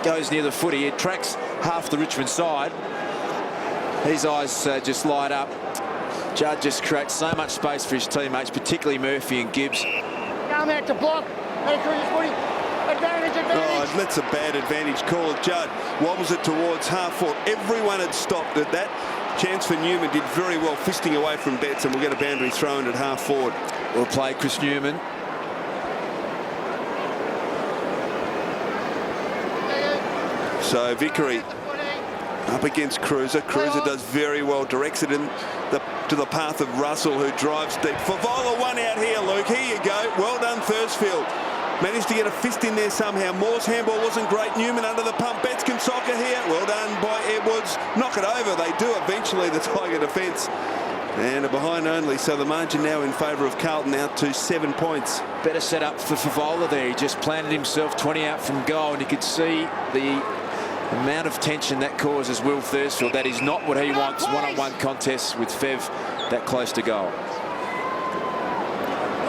D: goes near the footy, it tracks half the Richmond side. His eyes just light up. Judd just creates so much space for his teammates, particularly Murphy and Gibbs.
F: Down there to block. Advantage.
C: Oh, that's a bad advantage call. Judd wobbles it towards half forward. Everyone had stopped at that. Chance for Newman did very well, fisting away from Betts, and we'll get a boundary throw in at half forward.
D: We'll play Chris Newman.
C: So Vickery up against Cruiser. Cruiser does very well, directs it in to the path of Russell, who drives deep. Favola one out here, Luke. Here you go. Well done, Thursfield. Managed to get a fist in there somehow. Moore's handball wasn't great. Newman under the pump. Betts can soccer here. Well done by Edwards. Knock it over. They do eventually, the Tiger defence. And a behind only, so the margin now in favour of Carlton, out to 7 points.
D: Better set up for Favola there. He just planted himself 20 out from goal, and you could see the amount of tension that causes Will Thursfield. That is not what he wants. One-on-one contests with Fev that close to goal.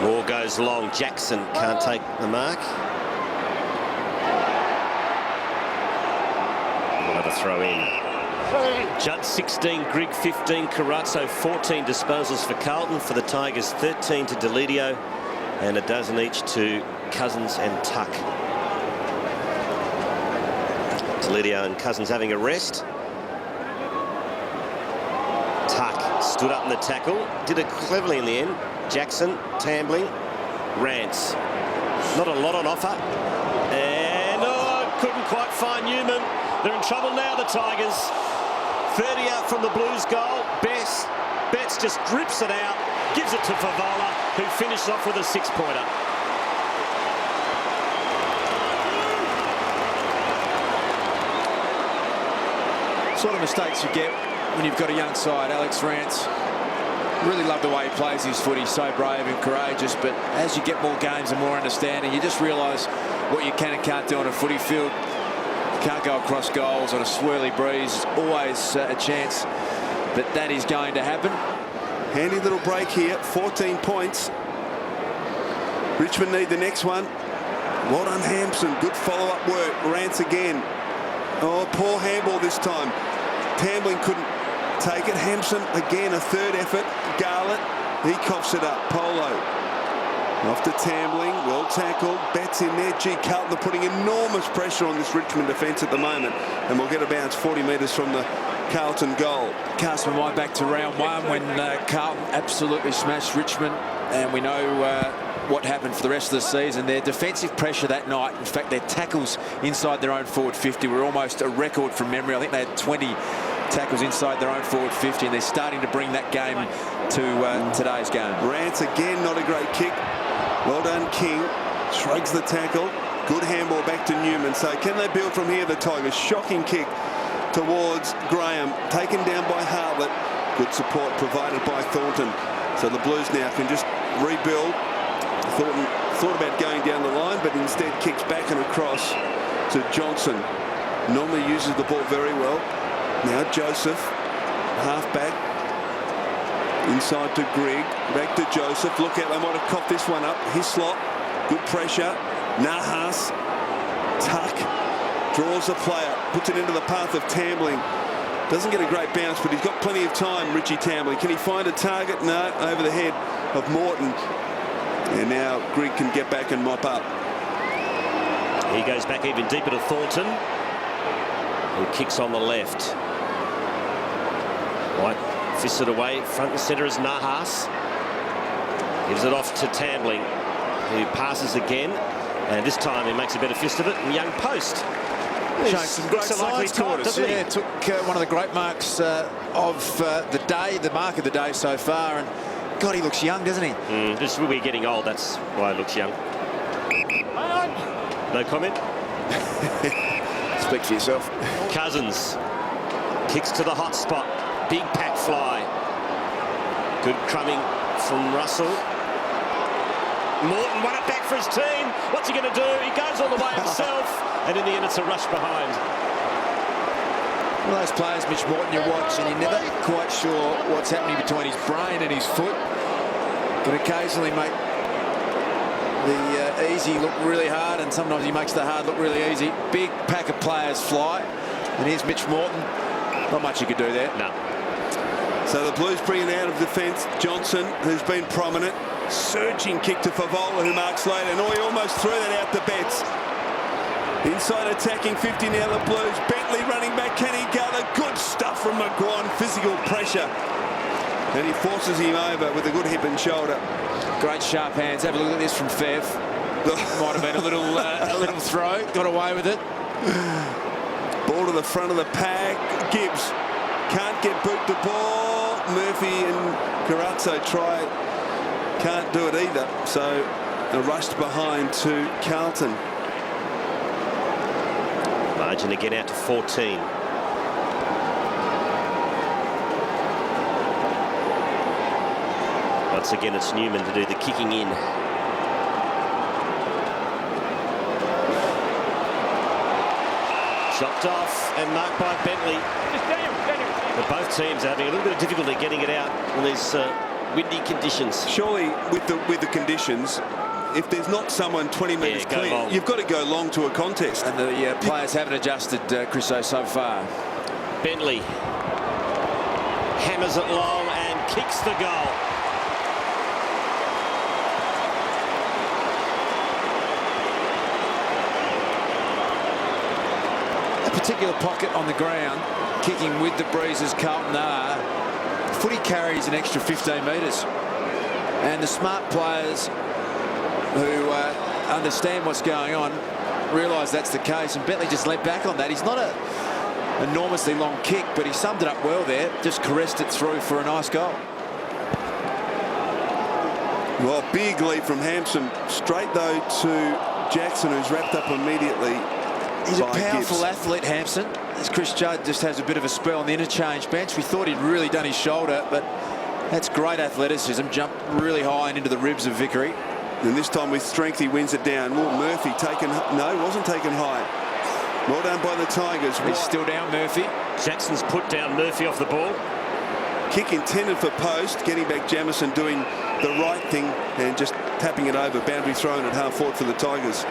A: Moore goes long. Jackson can't take the mark. We'll have a throw in. Judd 16, Grigg 15, Carazzo 14 disposals for Carlton. For the Tigers, 13 to Delidio and a dozen each to Cousins and Tuck. Delidio and Cousins having a rest. Tuck stood up in the tackle, did it cleverly in the end. Jackson, Tambling, Rance. Not a lot on offer. And couldn't quite find Newman. They're in trouble now, the Tigers. 30 out from the Blues goal. Betts just drips it out, gives it to Favola, who finishes off with a 6-pointer.
D: Sort of mistakes you get when you've got a young side. Alex Rance, really love the way he plays his footy, so brave and courageous, but as you get more games and more understanding, you just realise what you can and can't do on a footy field. You can't go across goals on a swirly breeze. There's always a chance that is going to happen.
C: Handy little break here, 14 points. Richmond need the next one. Well done, Hampson. Good follow-up work. Rance again. Oh, poor handball this time. Tambling couldn't take it. Hampson again, a third effort. Garlett, he coughs it up. Polo. Off to Tambling. Well tackled. Betts in there. Gee, Carlton are putting enormous pressure on this Richmond defence at the moment. And we'll get a bounce 40 metres from the Carlton goal.
D: Cast my mind back to round one when Carlton absolutely smashed Richmond. And we know what happened for the rest of the season. Their defensive pressure that night, in fact their tackles inside their own forward 50 were almost a record from memory. I think they had 20 tackles inside their own forward 50, and they're starting to bring that game to today's game.
C: Rance again, not a great kick. Well done, King. Shrugs the tackle. Good handball back to Newman. So can they build from here, the Tigers? Shocking kick towards Graham. Taken down by Hartlett. Good support provided by Thornton. So the Blues now can just rebuild. Thornton thought about going down the line, but instead kicks back and across to Johnson. Normally uses the ball very well. Now Joseph, half-back. Inside to Grigg. Back to Joseph. Look out, they might have copped this one up. Hislop, good pressure. Nahas, tuck. Draws the player. Puts it into the path of Tambling. Doesn't get a great bounce, but he's got plenty of time, Richie Tambling. Can he find a target? No, over the head of Morton. And now Grigg can get back and mop up.
A: He goes back even deeper to Thornton, who kicks on the left. White fists it away. Front and centre is Nahas. Gives it off to Tambling, who passes again. And this time he makes a better fist of it. And Young post.
D: Showing some great signs, Quarters. Yeah, took one of the great marks of the day, the mark of the day so far. And God, he looks young, doesn't he?
A: Just we're getting old. That's why he looks young. No comment?
D: Speak for yourself.
A: Cousins kicks to the hot spot. Big pack fly. Good crumbing from Russell. Morton won it back for his team. What's he going to do? He goes all the way himself. And in the end, it's a rush behind.
D: One of those players, Mitch Morton, you watch and you're never quite sure what's happening between his brain and his foot. Can occasionally make the easy look really hard, and sometimes he makes the hard look really easy. Big pack of players fly, and here's Mitch Morton. Not much you could do there.
A: No.
C: So the Blues bring it out of defence. Johnson, who's been prominent, surging kick to Favola, who marks later, and he almost threw that out to Betts. Inside attacking 50 now, the Blues. Bentley running back. Can he gather? Good stuff from McGuan. Physical pressure. And he forces him over with a good hip and shoulder.
D: Great sharp hands. Have a look at this from Fev. Might have been a little throw. Got away with it.
C: Ball to the front of the pack. Gibbs can't get boot the ball. Murphy and Carazzo try. Can't do it either. So a rushed behind to Carlton.
A: Margin again out to 14. Once again, it's Newman to do the kicking in. Chopped off and marked by Bentley. But both teams are having a little bit of difficulty getting it out in these windy conditions.
C: Surely, with the conditions, if there's not someone 20 metres clear, long. You've got to go long to a contest.
D: And the players haven't adjusted, Chriso, so far.
A: Bentley hammers it long and kicks the goal.
D: A particular pocket on the ground, kicking with the breeze as Carlton are. Footy carries an extra 15 metres. And the smart players who understand what's going on realise that's the case, and Bentley just leant back on that. He's not an enormously long kick, but he summed it up well there, just caressed it through for a nice goal.
C: Well, big lead from Hampson. Straight though to Jackson, who's wrapped up immediately.
D: He's a powerful athlete, Hampson. As Chris Judd just has a bit of a spell on the interchange bench. We thought he'd really done his shoulder, but that's great athleticism. Jumped really high and into the ribs of Vickery.
C: And this time with strength he wins it down. Well, Murphy taken, no, wasn't taken high. Well done by the Tigers.
D: He's still down, Murphy.
A: Jackson's put down Murphy off the ball.
C: Kick intended for post, getting back Jamison doing the right thing and just tapping it over. Boundary thrown at half forward for the Tigers.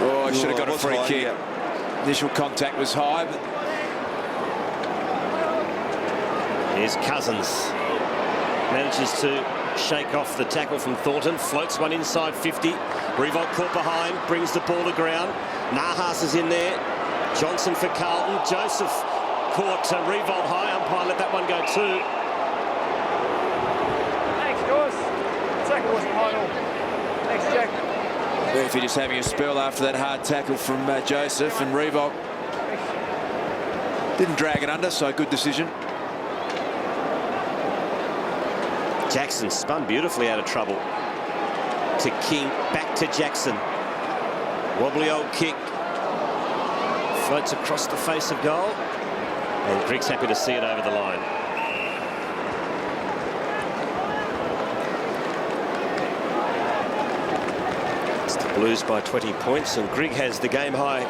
D: Oh, he should have got a free
C: high,
D: kick.
C: yeah.
D: Initial contact was high, but
A: Here's Cousins. Manages to shake off the tackle from Thornton. Floats one inside 50. Revolt caught behind. Brings the ball to ground. Nahas is in there. Johnson for Carlton. Joseph caught Revolt high. Umpire let that one go too.
F: Thanks, guys. Tackle was final. Thanks, Jack.
D: Murphy just having a spell after that hard tackle from Joseph, and Revolt didn't drag it under, so good decision.
A: Jackson spun beautifully out of trouble. To King, back to Jackson. Wobbly old kick. Floats across the face of goal. And Griggs happy to see it over the line. It's the Blues by 20 points, and Grigg has the game high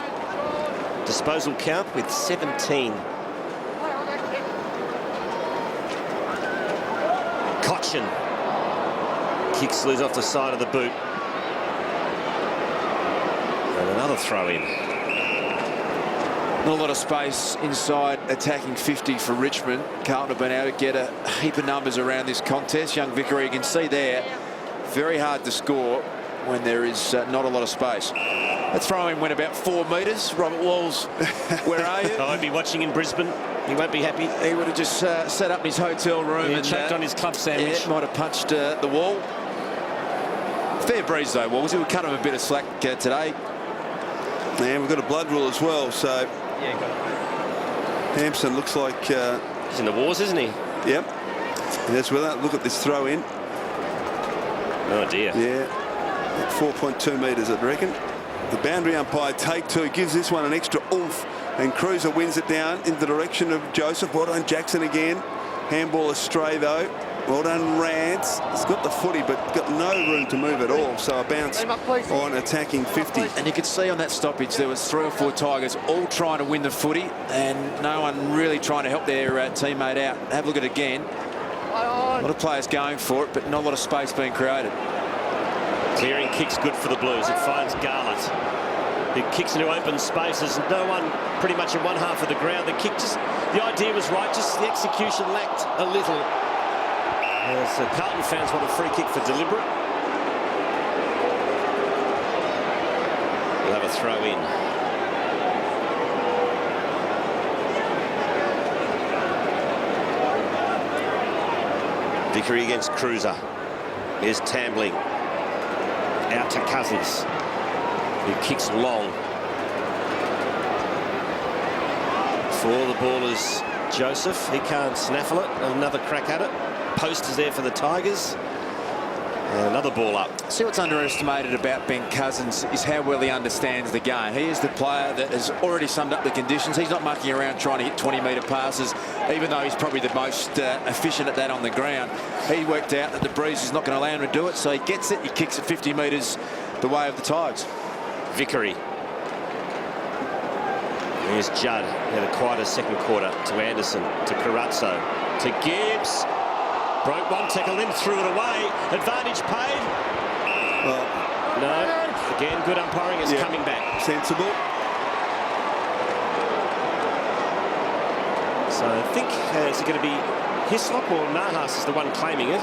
A: disposal count with 17. Cochin kicks loose off the side of the boot. And another throw in.
D: Not a lot of space inside attacking 50 for Richmond. Carlton have been able to get a heap of numbers around this contest. Young Vickery, you can see there, very hard to score when there is not a lot of space. That throw-in went about 4 metres. Robert Walls, where are you?
A: I'd be watching in Brisbane. He won't be happy.
D: He would have just set up in his hotel room and
A: choked on his club sandwich.
D: Yeah, might have punched the wall. Fair breeze though, Walls. He would cut him a bit of slack today.
C: And we've got a blood rule as well, so
F: Yeah, got it.
C: Hampson looks like
A: He's in the wars, isn't he?
C: yep. And that's with that. Look at this throw in.
A: Oh dear.
C: Yeah, 4.2 metres, I reckon. The boundary umpire take two, gives this one an extra oomph, and Cruiser wins it down in the direction of Joseph. Well done, Jackson again. Handball astray though. Well done, Rance. He's got the footy, but got no room to move at all. So a bounce on attacking 50.
D: And you could see on that stoppage there was 3 or 4 Tigers all trying to win the footy, and no one really trying to help their teammate out. Have a look at it again. A lot of players going for it, but not a lot of space being created.
A: Clearing kick's good for the Blues. It finds Garlett. It kicks into open spaces. No one pretty much in one half of the ground. The kick just, the idea was right, just the execution lacked a little. So Carlton fans want a free kick for deliberate. We'll have a throw in. Vickery against Cruiser. Here's Tambling. Out to Cousins, who kicks long. For the ball is Joseph. He can't snaffle it. Another crack at it. Post is there for the Tigers. And another ball up.
D: See, what's underestimated about Ben Cousins is how well he understands the game. He is the player that has already summed up the conditions. He's not mucking around trying to hit 20-metre passes, even though he's probably the most efficient at that on the ground. He worked out that the breeze is not going to allow him to do it, so he gets it. He kicks it 50 metres the way of the Tigers.
A: Vickery. Here's Judd. He had a quieter second quarter to Anderson, to Carazzo, to Gibbs. Broke one tackle, then threw it away. Advantage paid.
C: Well,
A: no. Again, good umpiring is coming back.
C: Sensible.
A: So I think is it going to be Hislop or Nahas is the one claiming it?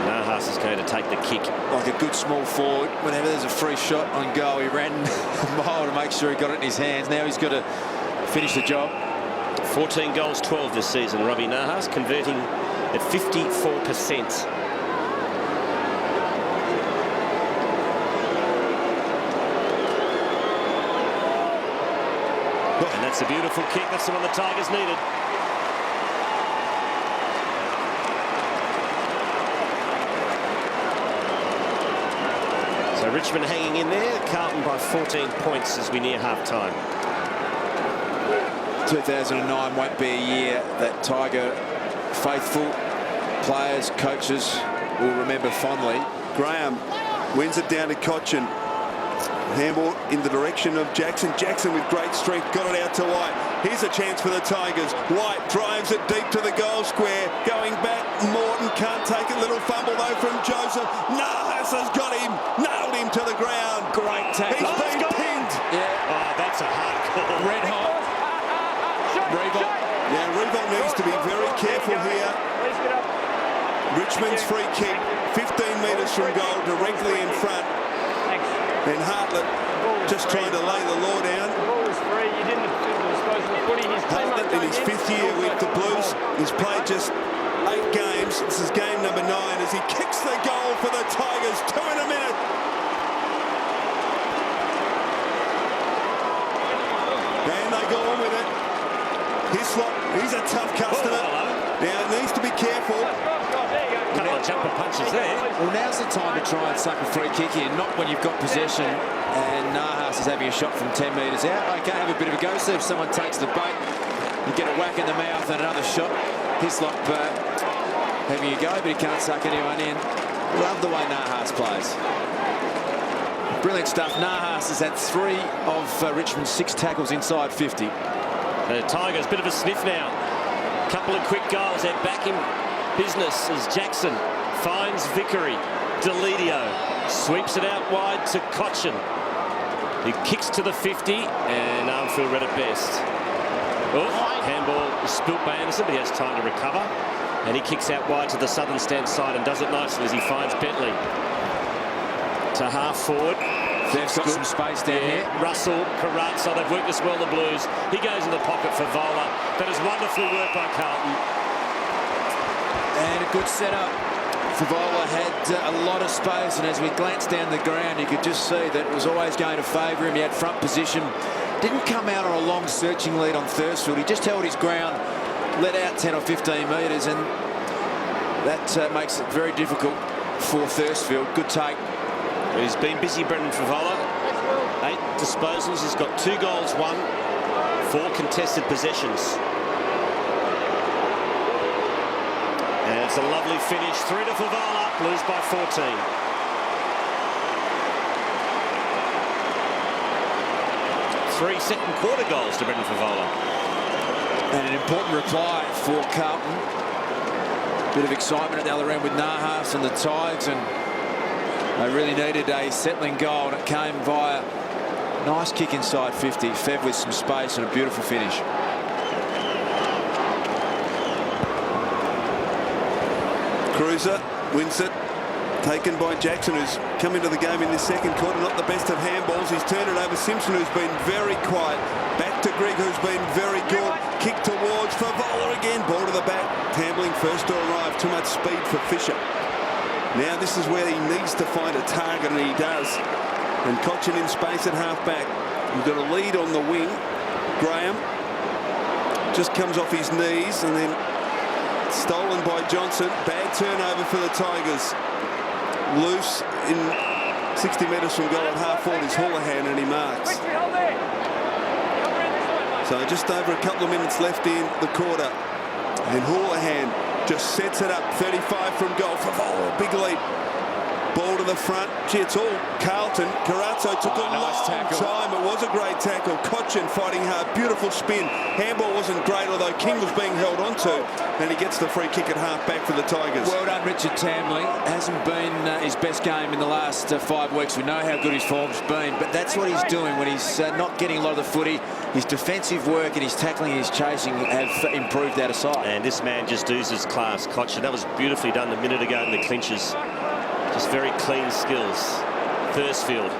A: Nahas is going to take the kick.
D: Like a good small forward. Whenever there's a free shot on goal, he ran a mile to make sure he got it in his hands. Now he's got to finish the job.
A: 14 goals, 12 this season. Robbie Nahas converting at 54%. And that's a beautiful kick. That's the one the Tigers needed. So Richmond hanging in there. Carlton by 14 points as we near half-time.
D: 2009 won't be a year that Tiger faithful players, coaches will remember fondly.
C: Graham wins it down to Cochin. Handball in the direction of Jackson. Jackson with great strength, got it out to White. Here's a chance for the Tigers. White drives it deep to the goal square. Going back, Morton can't take it. Little fumble though from Joseph. Nahas has got him, nailed him to the ground.
D: Great tackle.
C: He's been pinned.
D: Yeah.
A: Oh, that's a hard call.
D: Red hot. Revolt.
C: Yeah, Revolt needs to be very careful here. Richmond's free kick, 15 metres from goal, directly in front. And Hartlett just trying to lay the law down. Hartlett in his 5th year with the Blues. He's played just 8 games. This is game number 9 as he kicks the goal for the Tigers. 2 in a minute. And they go on with it. Hislop, he's a tough customer. Now needs to be careful.
A: Couple of jumper punches there.
D: Well, now's the time to try and suck a free kick in, not when you've got possession and Nahas is having a shot from 10 metres out. Okay, have a bit of a go. See if someone takes the bait. You get a whack in the mouth and another shot. Hislop having a go, but he can't suck anyone in. Love the way Nahas plays. Brilliant stuff. Nahas has had 3 of Richmond's 6 tackles inside 50.
A: The Tigers, bit of a sniff now. Couple of quick goals. They're back in business as Jackson finds Vickery. Deledio sweeps it out wide to Cochin. He kicks to the 50 and Armfield read it best. Oh, handball is spilt by Anderson, but he has time to recover. And he kicks out wide to the southern stand side and does it nicely as he finds Bentley. To half forward.
D: They've got some space down here.
A: Russell, Carrazzo, they've worked this well, the Blues. He goes in the pocket for Vola. That is wonderful work by Carlton.
D: And a good setup. Favola had a lot of space, and as we glanced down the ground, you could just see that it was always going to favour him. He had front position. Didn't come out on a long searching lead on Thursfield. He just held his ground, let out 10 or 15 metres, and that makes it very difficult for Thursfield. Good take.
A: He's been busy, Brendan Favola. 8 disposals. He's got 2 goals, 4 contested possessions. And it's a lovely finish. 3 to Favola. Blues by 14. Three second quarter goals to Brendan Favola.
D: And an important reply for Carlton. Bit of excitement at the other end with Nahas and the Tigers, and they really needed a settling goal, and it came via nice kick inside 50. Fev with some space and a beautiful finish.
C: Cruiser wins it, taken by Jackson, who's come into the game in this second quarter. Not the best of handballs. He's turned it over. Simpson, who's been very quiet. Back to Grigg, who's been very good. Kick towards Favola again. Ball to the back. Tambling first to arrive. Too much speed for Fisher. Now this is where he needs to find a target, and he does. And Cochin in space at half-back. He's got a lead on the wing. Graham just comes off his knees, and then stolen by Johnson. Bad turnover for the Tigers. Loose in 60 metres from goal at half-forward is Houlihan, and he marks. So just over a couple of minutes left in the quarter, and Houlihan just sets it up. 35 from goal. Favola, big leap. Ball to the front. Gee, it's all Carlton. Carrazzo took a long time. It was a great tackle. Cochin fighting hard. Beautiful spin. Handball wasn't great, although King was being held onto. And he gets the free kick at half-back for the Tigers.
D: Well done, Richard Tambling. Hasn't been his best game in the last 5 weeks. We know how good his form's been, but that's what he's doing when he's not getting a lot of the footy. His defensive work and his tackling and his chasing have improved out of sight.
A: And this man just oozes class, Cochin. That was beautifully done a minute ago in the clinches. Just very clean skills. Thursfield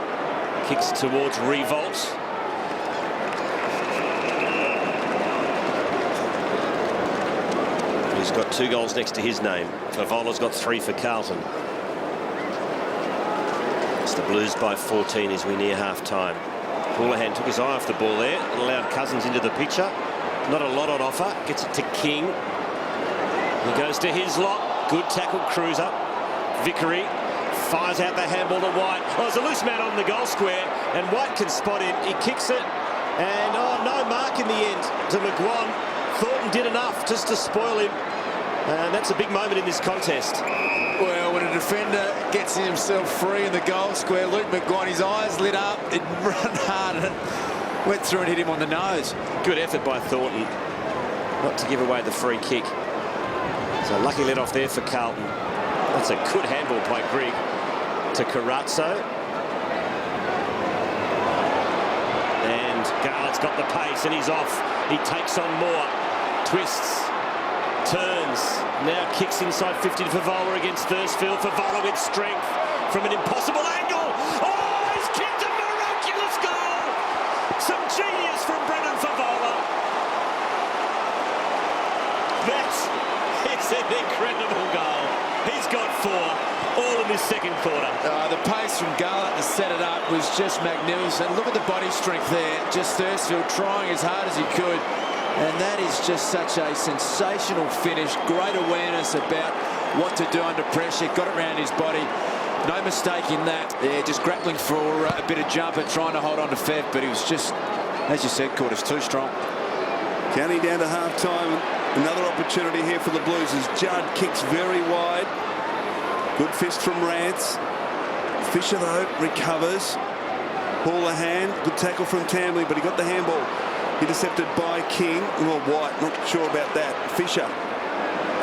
A: kicks towards Revolt. He's got 2 goals next to his name. Favola's got 3 for Carlton. It's the Blues by 14 as we near half-time. Houlihan took his eye off the ball there and allowed Cousins into the picture. Not a lot on offer. Gets it to King. He goes to his lot. Good tackle, Cruiser. Vickery fires out the handball to White. Oh, there's a loose man on the goal square, and White can spot him. He kicks it, and no mark in the end to McGuan. Thornton did enough just to spoil him, and that's a big moment in this contest.
D: Well, when an defender gets himself free in the goal square. Luke McGuire's eyes lit up. It run hard and went through and hit him on the nose.
A: Good effort by Thornton not to give away the free kick. So lucky let off there for Carlton. That's a good handball by Grigg to Carazzo. And Garlett's got the pace and he's off. He takes on more. Twists. Turns. Now kicks inside 50 to Favola against Thursfield. Favola with strength from an impossible angle. Oh, he's kicked a miraculous goal. Some genius from Brendan Favola. It's an incredible goal. He's got 4, all in this second quarter.
D: The pace from Garlett to set it up was just magnificent. Look at the body strength there. Just Thursfield trying as hard as he could. And that is just such a sensational finish. Great awareness about what to do under pressure. Got it around his body. No mistake in that. Yeah, just grappling for a bit of jumper, trying to hold on to Fev, but he was just, as you said, Quarters, too strong.
C: Counting down to half-time. Another opportunity here for the Blues as Judd kicks very wide. Good fist from Rance. Fisher, though, recovers. Houlihan, good tackle from Tamley, but he got the handball. Intercepted by King. Well, White, not sure about that. Fisher.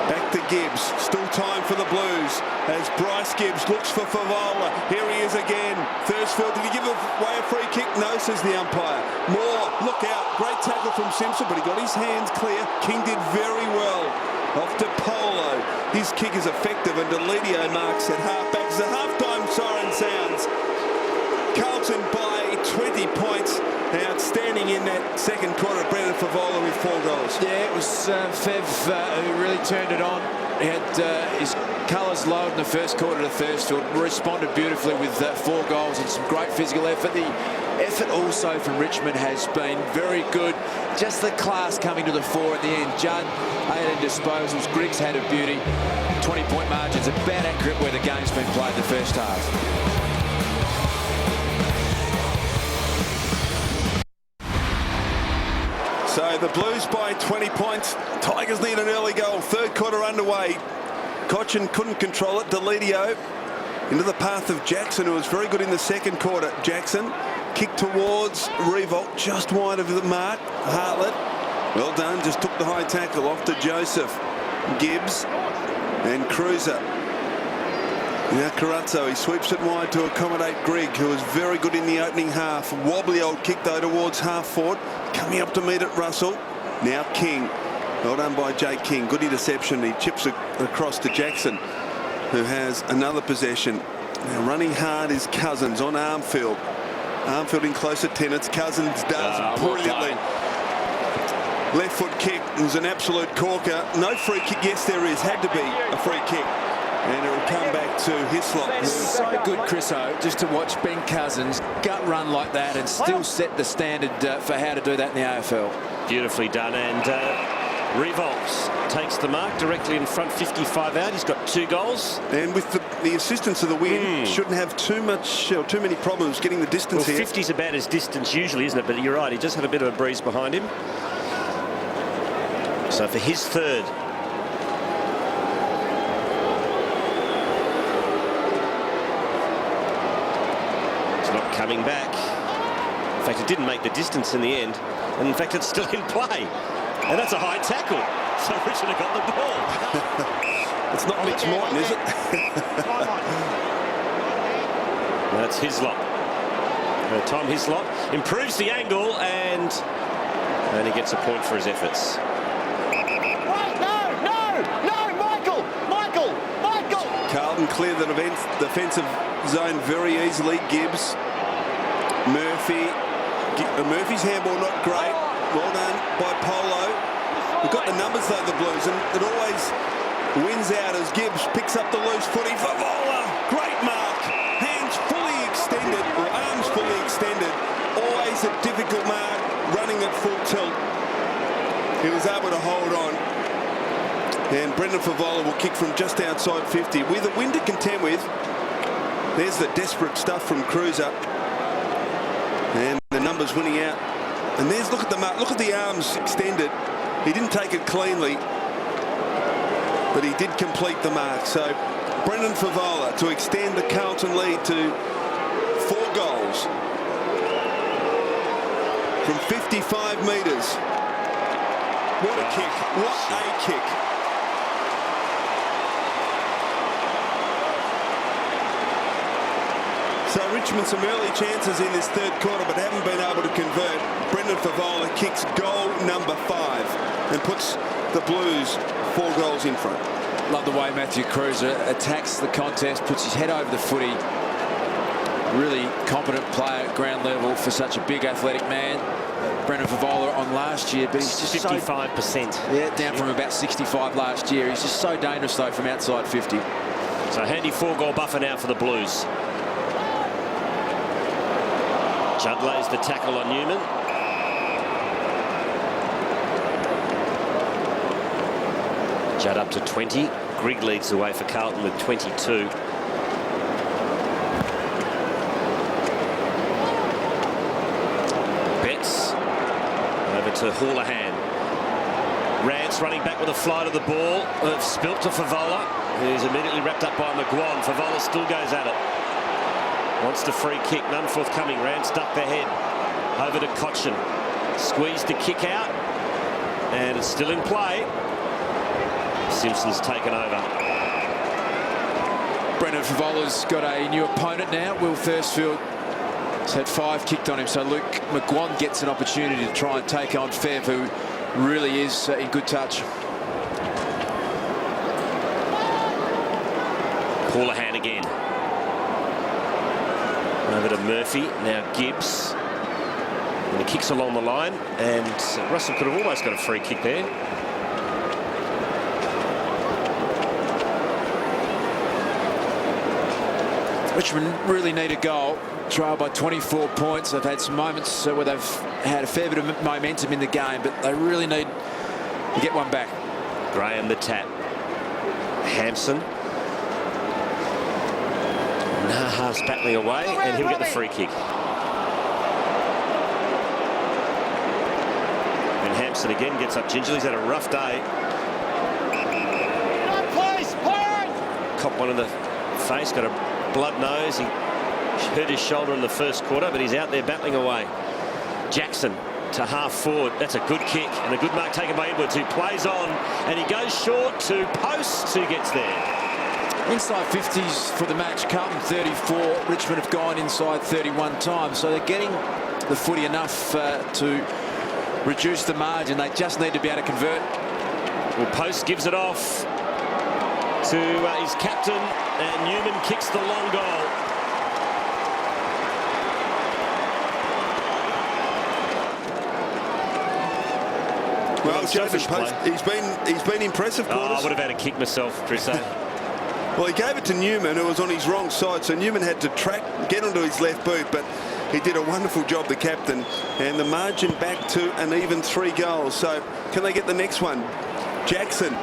C: Back to Gibbs. Still time for the Blues as Bryce Gibbs looks for Favola. Here he is again. Thursfield, did he give away a free kick? No, says the umpire. Moore, look out. Great tackle from Simpson, but he got his hands clear. King did very well. Off to Polo. His kick is effective, and Deledio marks at halfback. The halftime siren sounds. Carlton by 20 points. Outstanding in that second quarter. Brendan Favola with 4 goals.
D: Yeah, it was Fev who really turned it on. He had his colours lowered in the first quarter to Thursfield. Responded beautifully with 4 goals and some great physical effort. The effort also from Richmond has been very good. Just the class coming to the fore at the end. Judd, 18 disposals. Griggs had a beauty. 20-point margins, about accurate where the game's been played in the first half.
C: So the Blues by 20 points. Tigers need an early goal. Third quarter underway. Cochin couldn't control it. Deledio into the path of Jackson, who was very good in the second quarter. Jackson kicked towards Revolt, just wide of the mark. Hartlett, well done, just took the high tackle off to Joseph. Gibbs and Cruiser. Now Carazzo, he sweeps it wide to accommodate Grigg, who was very good in the opening half. Wobbly old kick though towards half forward. Coming up to meet it, Russell. Now King. Well done by Jake King. Good interception. He chips it across to Jackson, who has another possession. Now running hard is Cousins on Armfield. Armfield in close at 10. It's Cousins does brilliantly. Left foot kick. It was an absolute corker. No free kick. Yes, there is. Had to be a free kick. And it will come back to Hislop.
D: It's so good, Chriso, just to watch Ben Cousins gut run like that and still set the standard for how to do that in the AFL.
A: Beautifully done. And Revolts takes the mark directly in front, 55 out. He's got 2 goals.
C: And with the assistance of the wind, shouldn't have too many problems getting the distance here.
A: 50's about his distance usually, isn't it? But you're right, he just had a bit of a breeze behind him. So for his third. Coming back. In fact, it didn't make the distance in the end, and in fact it's still in play, and that's a high tackle. So Richmond have got the ball.
C: It's not Mitch Morton, is it?
A: That's Hislop. Tom Hislop improves the angle, and he gets a point for his efforts.
F: Michael!
C: Carlton cleared the defensive zone very easily. Gibbs. Murphy's handball not great. Well done by Polo. We've got the numbers though, the Blues, and it always wins out as Gibbs picks up the loose footy. Favola, great mark. Hands fully extended, or arms fully extended. Always a difficult mark, running at full tilt. He was able to hold on. And Brendan Favola will kick from just outside 50. With a wind to contend with, there's the desperate stuff from Cruiser. And the numbers winning out. And there's, look at the mark, look at the arms extended. He didn't take it cleanly, but he did complete the mark. So Brendan Favola to extend the Carlton lead to 4 goals from 55 metres. What a kick. What a kick. So Richmond some early chances in this third quarter but haven't been able to convert. Brendan Favola kicks goal number 5 and puts the Blues 4 goals in front.
D: Love the way Matthew Cruiser attacks the contest, puts his head over the footy. Really competent player at ground level for such a big athletic man. Brendan Favola on last year, but he's just
A: 55%.
D: Yeah, down from about 65 last year. He's just so dangerous though from outside 50.
A: So handy 4-goal buffer now for the Blues. Judd lays the tackle on Newman. Judd up to 20. Grigg leads the way for Carlton with 22. Betts over to Houlihan. Rance running back with a flight of the ball. Spilt to Favola, who's immediately wrapped up by McGuan. Favola still goes at it. Wants the free kick, none forthcoming. Rance ducked the head. Over to Cochin. Squeezed the kick out. And it's still in play. Simpson's taken over.
D: Brendan Favola's got a new opponent now. Will Thursfield has had 5 kicked on him. So Luke McGuan gets an opportunity to try and take on Fev, who really is in good touch.
A: Houlihan again. Over to Murphy. Now Gibbs. And he kicks along the line. And Russell could have almost got a free kick there.
D: Richmond really need a goal. Trail by 24 points. They've had some moments where they've had a fair bit of momentum in the game, but they really need to get one back.
A: Graham the tap. Hampson. Nahas battling away, and he'll get the free kick. And Hampson again gets up gingerly. He's had a rough day. Cop one in the face, got a blood nose. He hurt his shoulder in the first quarter, but he's out there battling away. Jackson to half forward. That's a good kick and a good mark taken by Edwards, who plays on, and he goes short to posts. Who gets there?
D: Inside 50s for the match. Carlton 34. Richmond have gone inside 31 times, so they're getting the footy enough to reduce the margin. They just need to be able to convert.
A: Well, Post gives it off to his captain, and Newman kicks the long goal.
C: Well, Joseph Post, he's been impressive.
A: Oh, I would have had a kick myself, Trisso.
C: Well, he gave it to Newman, who was on his wrong side, so Newman had to get onto his left boot, but he did a wonderful job, the captain, and the margin back to an even 3 goals. So can they get the next one? Jackson.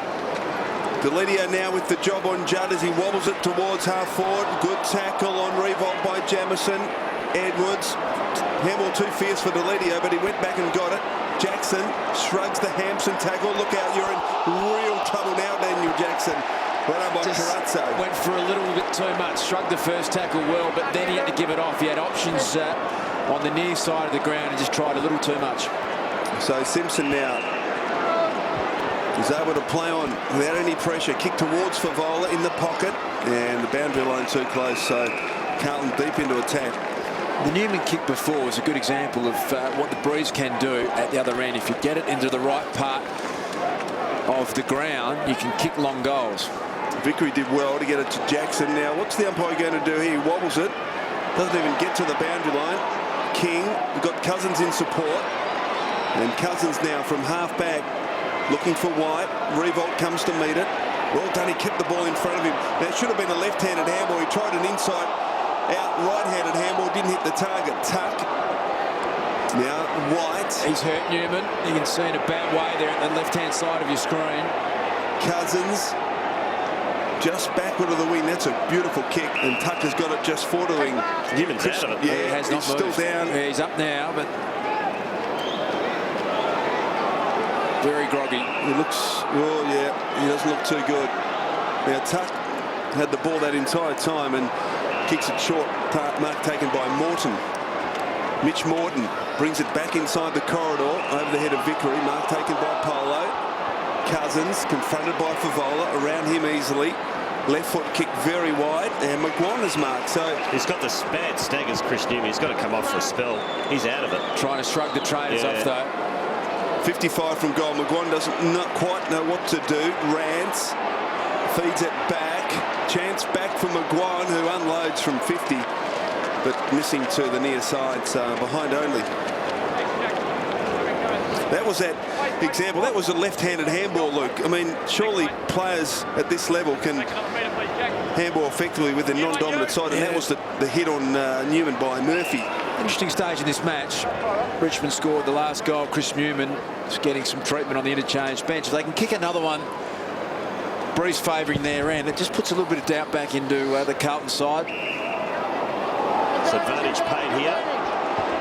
C: Delidio now with the job on Judd as he wobbles it towards half forward. Good tackle on revolt by Jamison. Edwards. Hamill too fierce for Delidio, but he went back and got it. Jackson shrugs the Hampson tackle. Look out, you're in real trouble now, Daniel Jackson. Well done by Carazzo.
D: Went for a little bit too much. Shrugged the first tackle well, but then he had to give it off. He had options on the near side of the ground and just tried a little too much.
C: So Simpson now is able to play on without any pressure. Kick towards Favola in the pocket, and the boundary line too close, so Carlton deep into attack.
D: The Newman kick before was a good example of what the Breeze can do at the other end. If you get it into the right part of the ground, you can kick long goals.
C: Vickery did well to get it to Jackson. Now, what's the umpire going to do here? He wobbles it, doesn't even get to the boundary line. King, we've got Cousins in support, and Cousins now from half back looking for White. Revolt comes to meet it. Well done, he kept the ball in front of him. Now, it should have been a left-handed handball. He tried an inside out right-handed handball, didn't hit the target. Tuck. Now White.
D: He's hurt Newman. You can see in a bad way there at the left-hand side of your screen.
C: Cousins just backward of the wing. That's a beautiful kick, and Tucker's got it just forward of the wing.
A: Newman's out of it.
C: Yeah,
D: he has not
C: he's
D: moved.
C: Still down.
D: Yeah, he's up now, but very groggy.
C: He looks, oh yeah, he doesn't look too good. Now Tuck had the ball that entire time and kicks it short. Mark taken by Morton. Mitch Morton brings it back inside the corridor over the head of Vickery. Mark taken by Polo. Cousins confronted by Favola, around him easily. Left foot kick very wide, and McGuan is marked. So
A: he's got the bad staggers, Chris Newman. He's got to come off for a spell. He's out of it.
D: Trying to shrug the trainers off, though.
C: 55 from goal. McGuan doesn't quite know what to do. Rants, feeds it back. Chance back for McGuan, who unloads from 50, but missing to the near side, so behind only. That was that example. That was a left-handed handball, Luke. I mean, surely players at this level can handball effectively with a non-dominant side, and that was the hit on Newman by Murphy.
D: Interesting stage in this match. Richmond scored the last goal. Chris Newman is getting some treatment on the interchange bench. If they can kick another one, Bruce favouring their end, it just puts a little bit of doubt back into the Carlton side.
A: It's advantage paid here.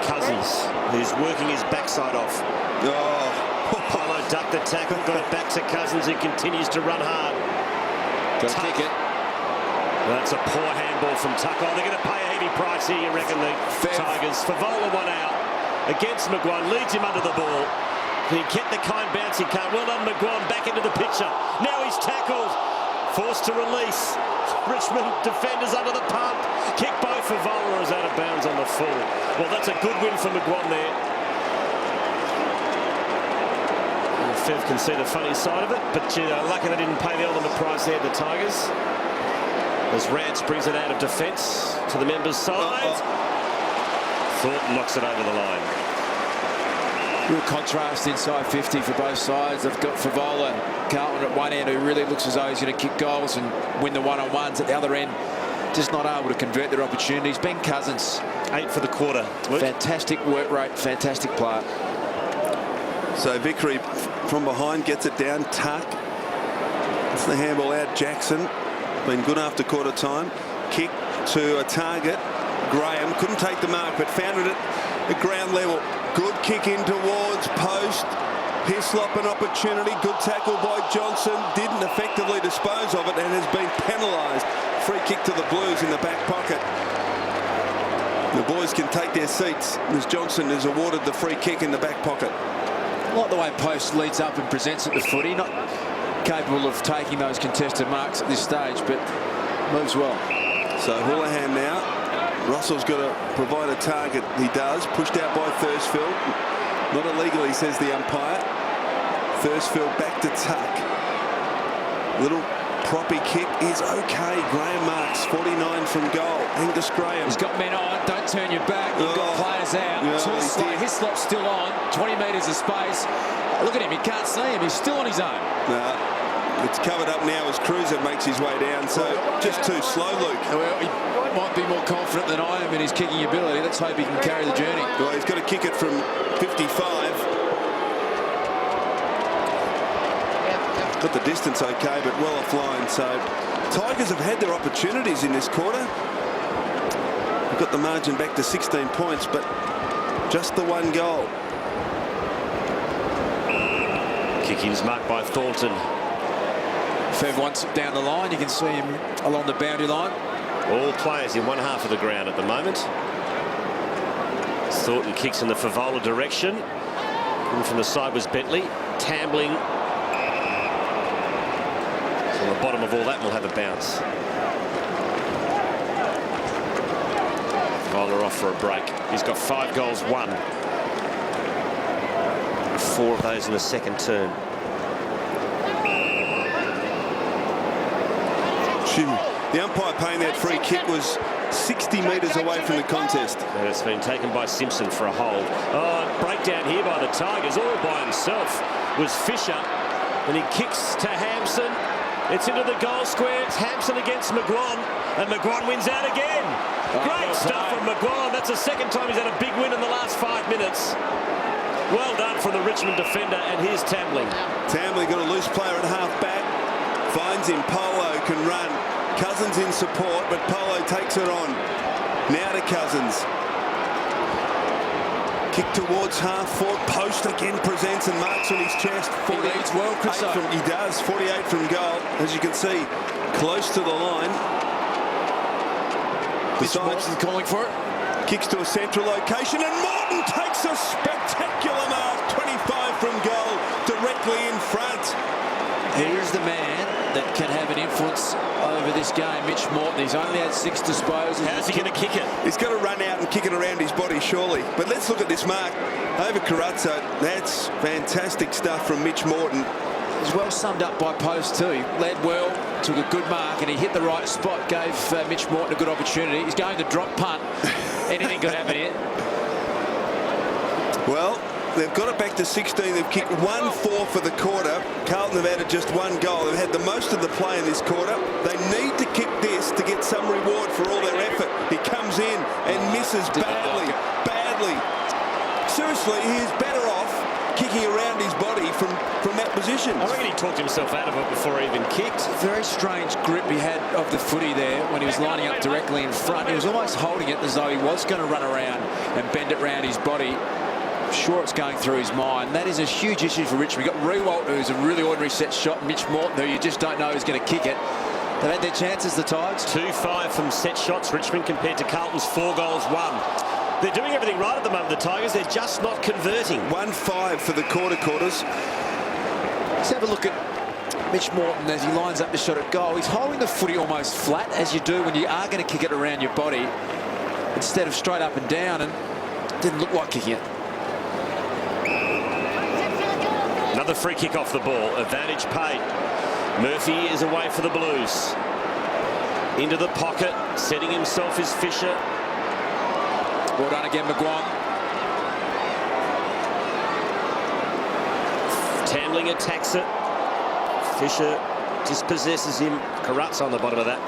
A: Cousins, who's working his backside off. Polo ducked the tackle, got it back to Cousins, who continues to run hard.
D: Got to kick it.
A: That's a poor handball from Tuck. Oh, they're going to pay a heavy price here, you reckon, the Tigers. Favola one out against McGuan, leads him under the ball. He kept the kind bounce he can't. Well done, McGuan, back into the picture. Now he's tackled, forced to release. Richmond defenders under the pump. Kick by Favola is out of bounds on the full. Well, that's a good win for McGuan there. Fev can see the funny side of it, but lucky they didn't pay the ultimate price there, the Tigers. As Rance brings it out of defence to the members' side. Thornton knocks it over the line.
D: Real contrast inside 50 for both sides. They've got Favola and Carlton at one end, who really looks as though he's going to kick goals and win the one-on-ones. At the other end, just not able to convert their opportunities. Ben Cousins,
A: 8 for the quarter.
D: Fantastic work rate, fantastic player.
C: So Vickery from behind gets it down. Tuck. It's the handball out. Jackson been good after quarter time. Kick to a target. Graham couldn't take the mark, but found it at ground level. Good kick in towards post. Hislop an opportunity. Good tackle by Johnson. Didn't effectively dispose of it and has been penalised. Free kick to the Blues in the back pocket. The boys can take their seats as Johnson is awarded the free kick in the back pocket.
D: Like the way Post leads up and presents at the footy. Not capable of taking those contested marks at this stage, but moves well.
C: So Houlihan now. Russell's got to provide a target. He does. Pushed out by Thursfield. Not illegally, says the umpire. Thursfield back to Tuck. Little proppy kick is okay. Graham marks 49 from goal. Angus Graham.
D: He's got men on. Don't turn your back. You've got players out.
C: Yeah,
D: Hislop's still on. 20 metres of space. Look at him. You can't see him. He's still on his own.
C: It's covered up now as Cruiser makes his way down. So just too slow, Luke.
D: Well, he might be more confident than I am in his kicking ability. Let's hope he can carry the journey.
C: Well, he's got to kick it from 55. Got the distance okay, but well offline. So Tigers have had their opportunities in this quarter. They've got the margin back to 16 points, but just the one goal.
A: Kick-in's marked by Thornton.
D: Fev wants it down the line. You can see him along the boundary line.
A: All players in one half of the ground at the moment. Thornton kicks in the Favola direction. And from the side was Bentley. Tambling. So on the bottom of all that, we'll have a bounce. Favola off for a break. He's got 5 goals, 1. 4 of those in the second term.
C: The umpire paying that free kick was 60 metres away from the contest.
A: And it's been taken by Simpson for a hold. Oh, breakdown here by the Tigers, all by himself, was Fisher. And he kicks to Hampson. It's into the goal square. It's Hampson against McGuan. And McGuan wins out again. Great stuff from McGuan. That's the second time he's had a big win in the last 5 minutes. Well done from the Richmond defender. And here's Tambling.
C: Tambling got a loose player at half back. Finds him. Polo can run. Cousins in support, but Polo takes it on. Now to Cousins. Kick towards half forward. Post again presents and marks on his chest. 48
D: leads well, Chris.
C: He does. 48 from goal. As you can see, close to the line.
D: Morton calling for it.
C: Kicks to a central location, and Morton takes a spectacular mark. 25 from goal, directly in front.
D: Here's the man that can have an influence over this game, Mitch Morton. He's only had 6 disposals.
A: How's he going to kick it?
C: He's got to run out and kick it around his body, surely. But let's look at this mark over Carazzo. That's fantastic stuff from Mitch Morton.
D: He's well summed up by post too. He led well, took a good mark, and he hit the right spot, gave Mitch Morton a good opportunity. He's going to drop punt. Anything could happen here.
C: Well, they've got it back to 16. They've kicked 1-4 for the quarter. Carlton have added just 1 goal. They've had the most of the play in this quarter. They need to kick this to get some reward for all their effort. He comes in and misses badly. Seriously, he is better off kicking around his body from that position.
A: I reckon he talked himself out of it before he even kicked.
D: Very strange grip he had of the footy there when he was lining up directly in front. He was almost holding it as though he was going to run around and bend it around his body. I'm sure it's going through his mind. That is a huge issue for Richmond. You've got Rewalt, who's a really ordinary set shot, Mitch Morton, who you just don't know who's going to kick it. They've had their chances, the Tigers.
A: 2-5 from set shots, Richmond, compared to Carlton's 4 goals, 1. They're doing everything right at the moment, the Tigers. They're just not converting.
C: 1-5 for the quarters.
D: Let's have a look at Mitch Morton as he lines up the shot at goal. He's holding the footy almost flat, as you do when you are going to kick it around your body, instead of straight up and down, and it didn't look like kicking it.
A: Another free kick off the ball. Advantage paid. Murphy is away for the Blues. Into the pocket. Setting himself is Fisher.
D: Well done again, McGuan.
A: Tambling attacks it. Fisher dispossesses him. Carruts on the bottom of that.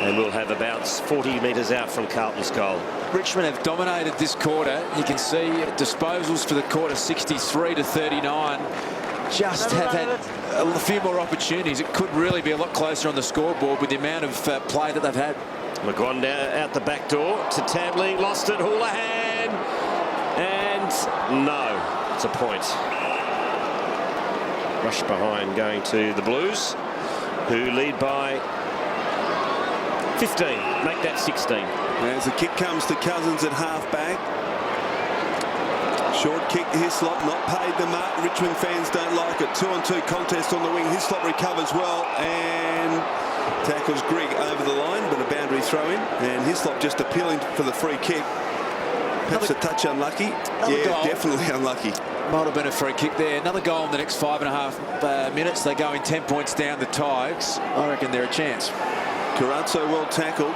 A: And we'll have about 40 metres out from Carlton's goal.
D: Richmond have dominated this quarter. You can see disposals for the quarter 63-39. Just have had a few more opportunities. It could really be a lot closer on the scoreboard with the amount of play that they've had.
A: McGuan down out the back door to Tambling, lost it, Houlihan, and no, it's a point. Rush behind going to the Blues, who lead by 15, make that 16.
C: As the kick comes to Cousins at half-back. Short kick, Hislop not paid the mark. Richmond fans don't like it. 2-on-2 contest on the wing. Hislop recovers well and tackles Grigg over the line, but a boundary throw in. And Hislop just appealing for the free kick. Perhaps a touch unlucky. Yeah,
D: goal.
C: Definitely unlucky.
D: Might have been a free kick there. Another goal in the next 5.5 minutes. They go in 10 points down the Tigers. I reckon they're a chance.
C: Carazzo well tackled.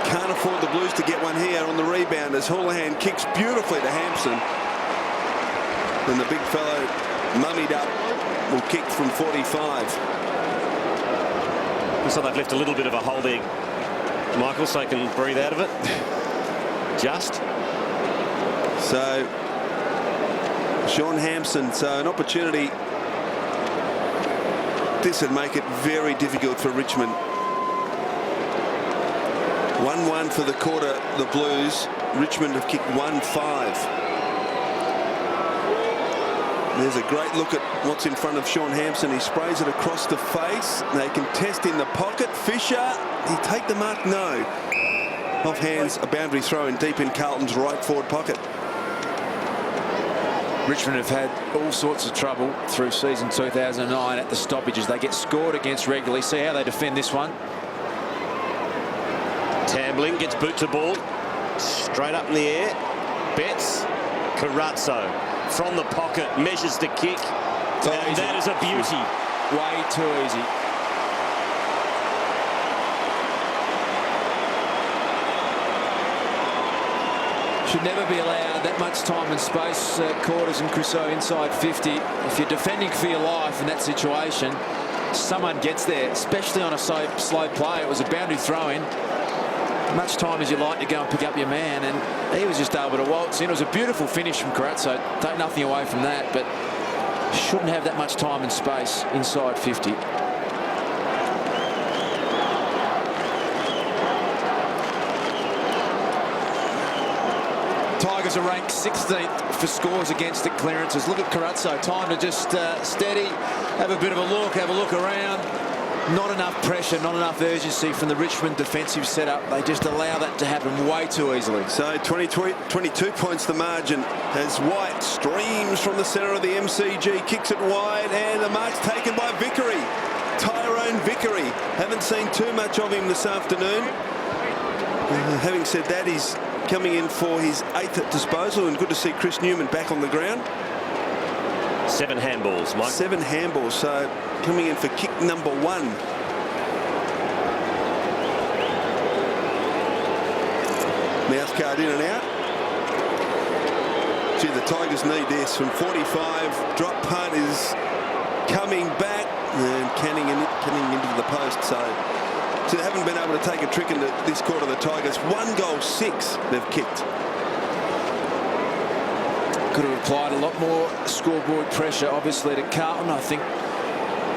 C: Can't afford the Blues to get one here on the rebound as Houlihan kicks beautifully to Hampson. And the big fellow mummied up will kick from 45.
A: So they've left a little bit of a hole there, Michael, so they can breathe out of it. Just.
C: So Sean Hampson, so an opportunity. This would make it very difficult for Richmond. 1-1 for the quarter, the Blues. Richmond have kicked 1-5. There's a great look at what's in front of Sean Hampson. He sprays it across the face. They contest in the pocket. Fisher, he take the mark? No. Off hands, a boundary throw in deep in Carlton's right forward pocket.
D: Richmond have had all sorts of trouble through season 2009 at the stoppages. They get scored against regularly. See how they defend this one.
A: Tambling gets boot to ball. Straight up in the air. Betts. Carazzo from the pocket measures the kick. And that is a beauty.
D: Way too easy. Should never be allowed that much time and space. Quarters and Crusoe inside 50. If you're defending for your life in that situation, someone gets there, especially on a slow play. It was a boundary throw-in. Much time as you like to go and pick up your man, and he was just able to waltz in. It was a beautiful finish from Carazzo. Take nothing away from that, but shouldn't have that much time and space inside 50. Tigers are ranked 16th for scores against the clearances. Look at Carazzo, time to just steady, have a bit of a look, have a look around. not enough pressure, not enough urgency from the Richmond defensive setup. They just allow that to happen way too easily.
C: So 22 points the margin as White streams from the centre of the MCG, kicks it wide, and the mark's taken by Vickery. Tyrone Vickery. Haven't seen too much of him this afternoon. Having said that, he's coming in for his 8th at disposal, and good to see Chris Newman back on the ground.
A: 7 handballs, Mike.
C: 7 handballs, so coming in for kick number 1. Mouth guard in and out. Gee, the Tigers need this from 45. Drop punt is coming back and canning into the post. So they haven't been able to take a trick into this quarter. The Tigers 1 goal 6 they've kicked.
D: Could have applied a lot more scoreboard pressure, obviously, to Carlton. I think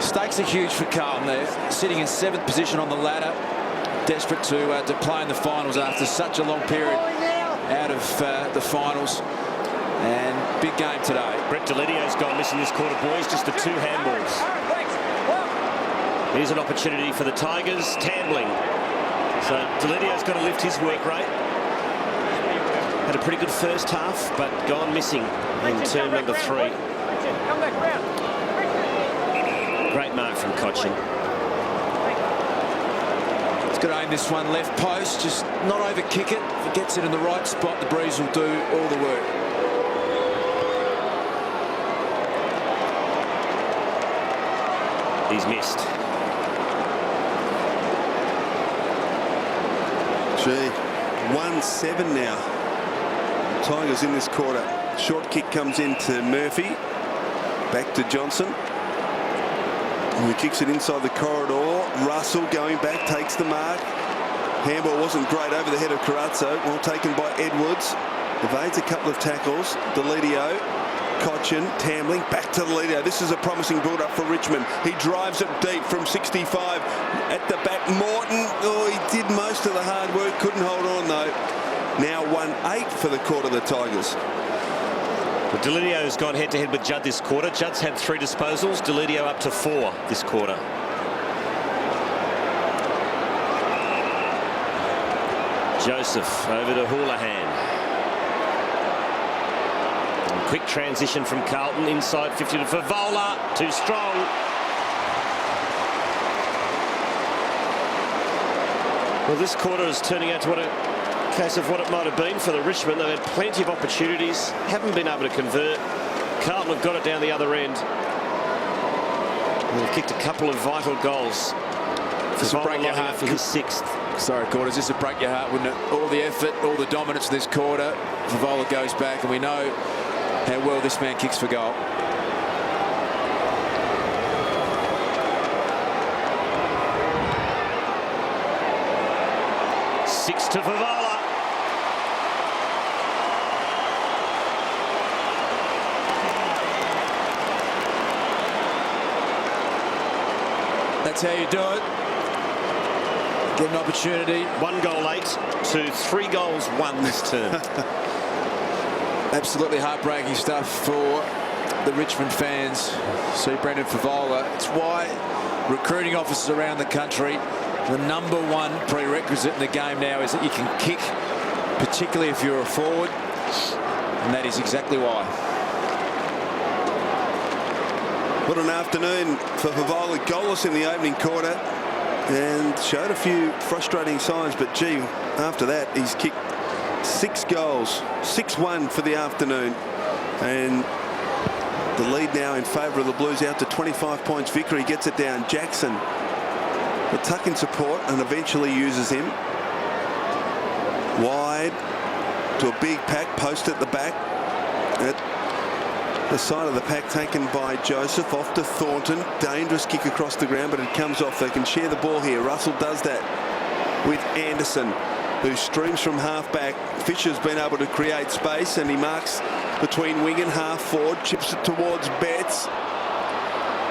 D: stakes are huge for Carlton. They're sitting in 7th position on the ladder, desperate to play in the finals after such a long period out of the finals. And big game today.
A: Brett Delidio's gone missing this quarter, boys. Just the 2 handballs. Here's an opportunity for the Tigers. Tambling. So Delidio's got to lift his work rate. Had a pretty good first half, but gone missing in turn number 3. Great mark from Cochin.
D: He's got to aim this one left post, just not over kick it. If it gets it in the right spot, the breeze will do all the work.
A: He's missed.
C: Gee, 1-7 now. Tigers in this quarter. Short kick comes into Murphy. Back to Johnson. And he kicks it inside the corridor. Russell going back, takes the mark. Handball wasn't great over the head of Carazzo. Well taken by Edwards. Evades a couple of tackles. Delidio, Cochin, Tambling, back to Delidio. This is a promising build-up for Richmond. He drives it deep from 65. At the back, Morton. Oh, he did most of the hard work. Couldn't hold on, though. Now 1-8 for the quarter, the Tigers.
A: Well, Delidio's gone head-to-head with Judd this quarter. Judd's had 3 disposals. Delidio up to 4 this quarter. Joseph over to Houlihan. And quick transition from Carlton inside 50 to Favola. Too strong. Well, this quarter is turning out to what a case of what it might have been for the Richmond. They've had plenty of opportunities, haven't been able to convert. Carlton have got it down the other end. And they've kicked a couple of vital goals.
D: This will break your heart
A: for his 6th.
D: Sorry, Quarters, this would break your heart, wouldn't it? All the effort, all the dominance this quarter. Favola goes back, and we know how well this man kicks for goal.
A: Six to Favola.
D: That's how you do it. Get an opportunity.
A: 1 goal 8 to 3 goals 1 this term.
D: Absolutely heartbreaking stuff for the Richmond fans. See Brendan Favola. It's why recruiting officers around the country, the #1 prerequisite in the game now is that you can kick, particularly if you're a forward, and that is exactly why.
C: What an afternoon for Favola. Goalless in the opening quarter and showed a few frustrating signs, but gee, after that he's kicked 6 goals. 6-1 for the afternoon, and the lead now in favour of the Blues out to 25 points. Vickery gets it down. Jackson, the tuck in support, and eventually uses him wide to a big pack, post at the back. At the side of the pack taken by Joseph, off to Thornton. Dangerous kick across the ground, but it comes off. They can share the ball here. Russell does that with Anderson, who streams from half-back. Fisher's been able to create space, and he marks between wing and half forward, chips it towards Betts.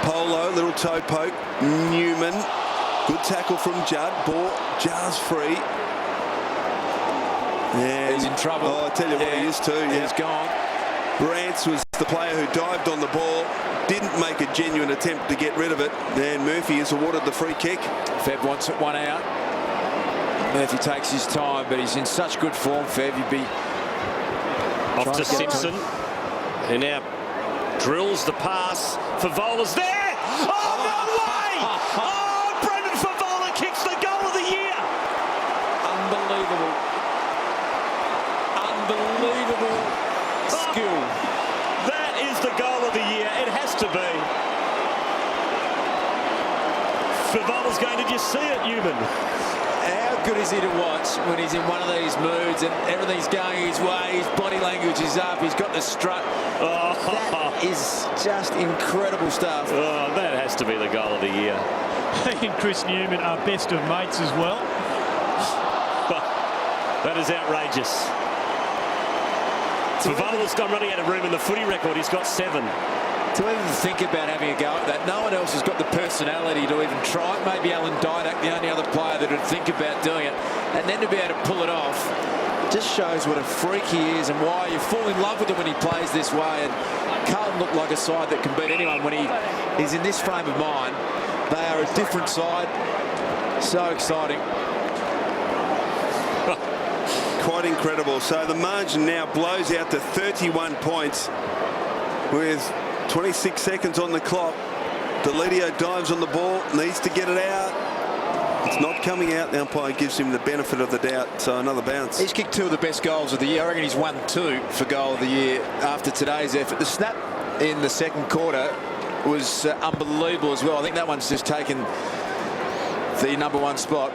C: Polo, little toe poke. Newman, good tackle from Judd. Ball jars free.
D: Yeah, he's in trouble.
C: Oh, I tell you what, he is too. Yeah.
D: He's gone.
C: Brantz was the player who dived on the ball, didn't make a genuine attempt to get rid of it, and Murphy is awarded the free kick.
D: Fev wants it one out. Murphy takes his time, but he's in such good form, Fev. You'd be
A: off to Simpson, who now drills the pass. Favola's there. Oh, no way! Oh, Brendan Favola kicks the goal of the year.
D: Unbelievable. Unbelievable skill.
A: That is the goal of the year. It has to be. Favola's going to just see it, Newman.
D: How good is he to watch when he's in one of these moods and everything's going his way, his body language is up, he's got the strut.
A: Oh.
D: That is just incredible stuff.
A: Oh, that has to be the goal of the year.
E: He and Chris Newman are best of mates as well.
A: That is outrageous. Favola's gone running out of room in the footy record. He's got 7.
D: To even think about having a go at that, no one else has got the personality to even try it. Maybe Alan Didak, the only other player that would think about doing it. And then to be able to pull it off just shows what a freak he is and why you fall in love with him when he plays this way. And Carlton look like a side that can beat anyone when he is in this frame of mind. They are a different side. So exciting.
C: Quite incredible. So the margin now blows out to 31 points with 26 seconds on the clock. Delidio dives on the ball, needs to get it out. It's not coming out. The umpire gives him the benefit of the doubt, so another bounce.
D: He's kicked 2 of the best goals of the year. I reckon he's won 2 for goal of the year after today's effort. The snap in the second quarter was unbelievable as well. I think that one's just taken the #1 spot.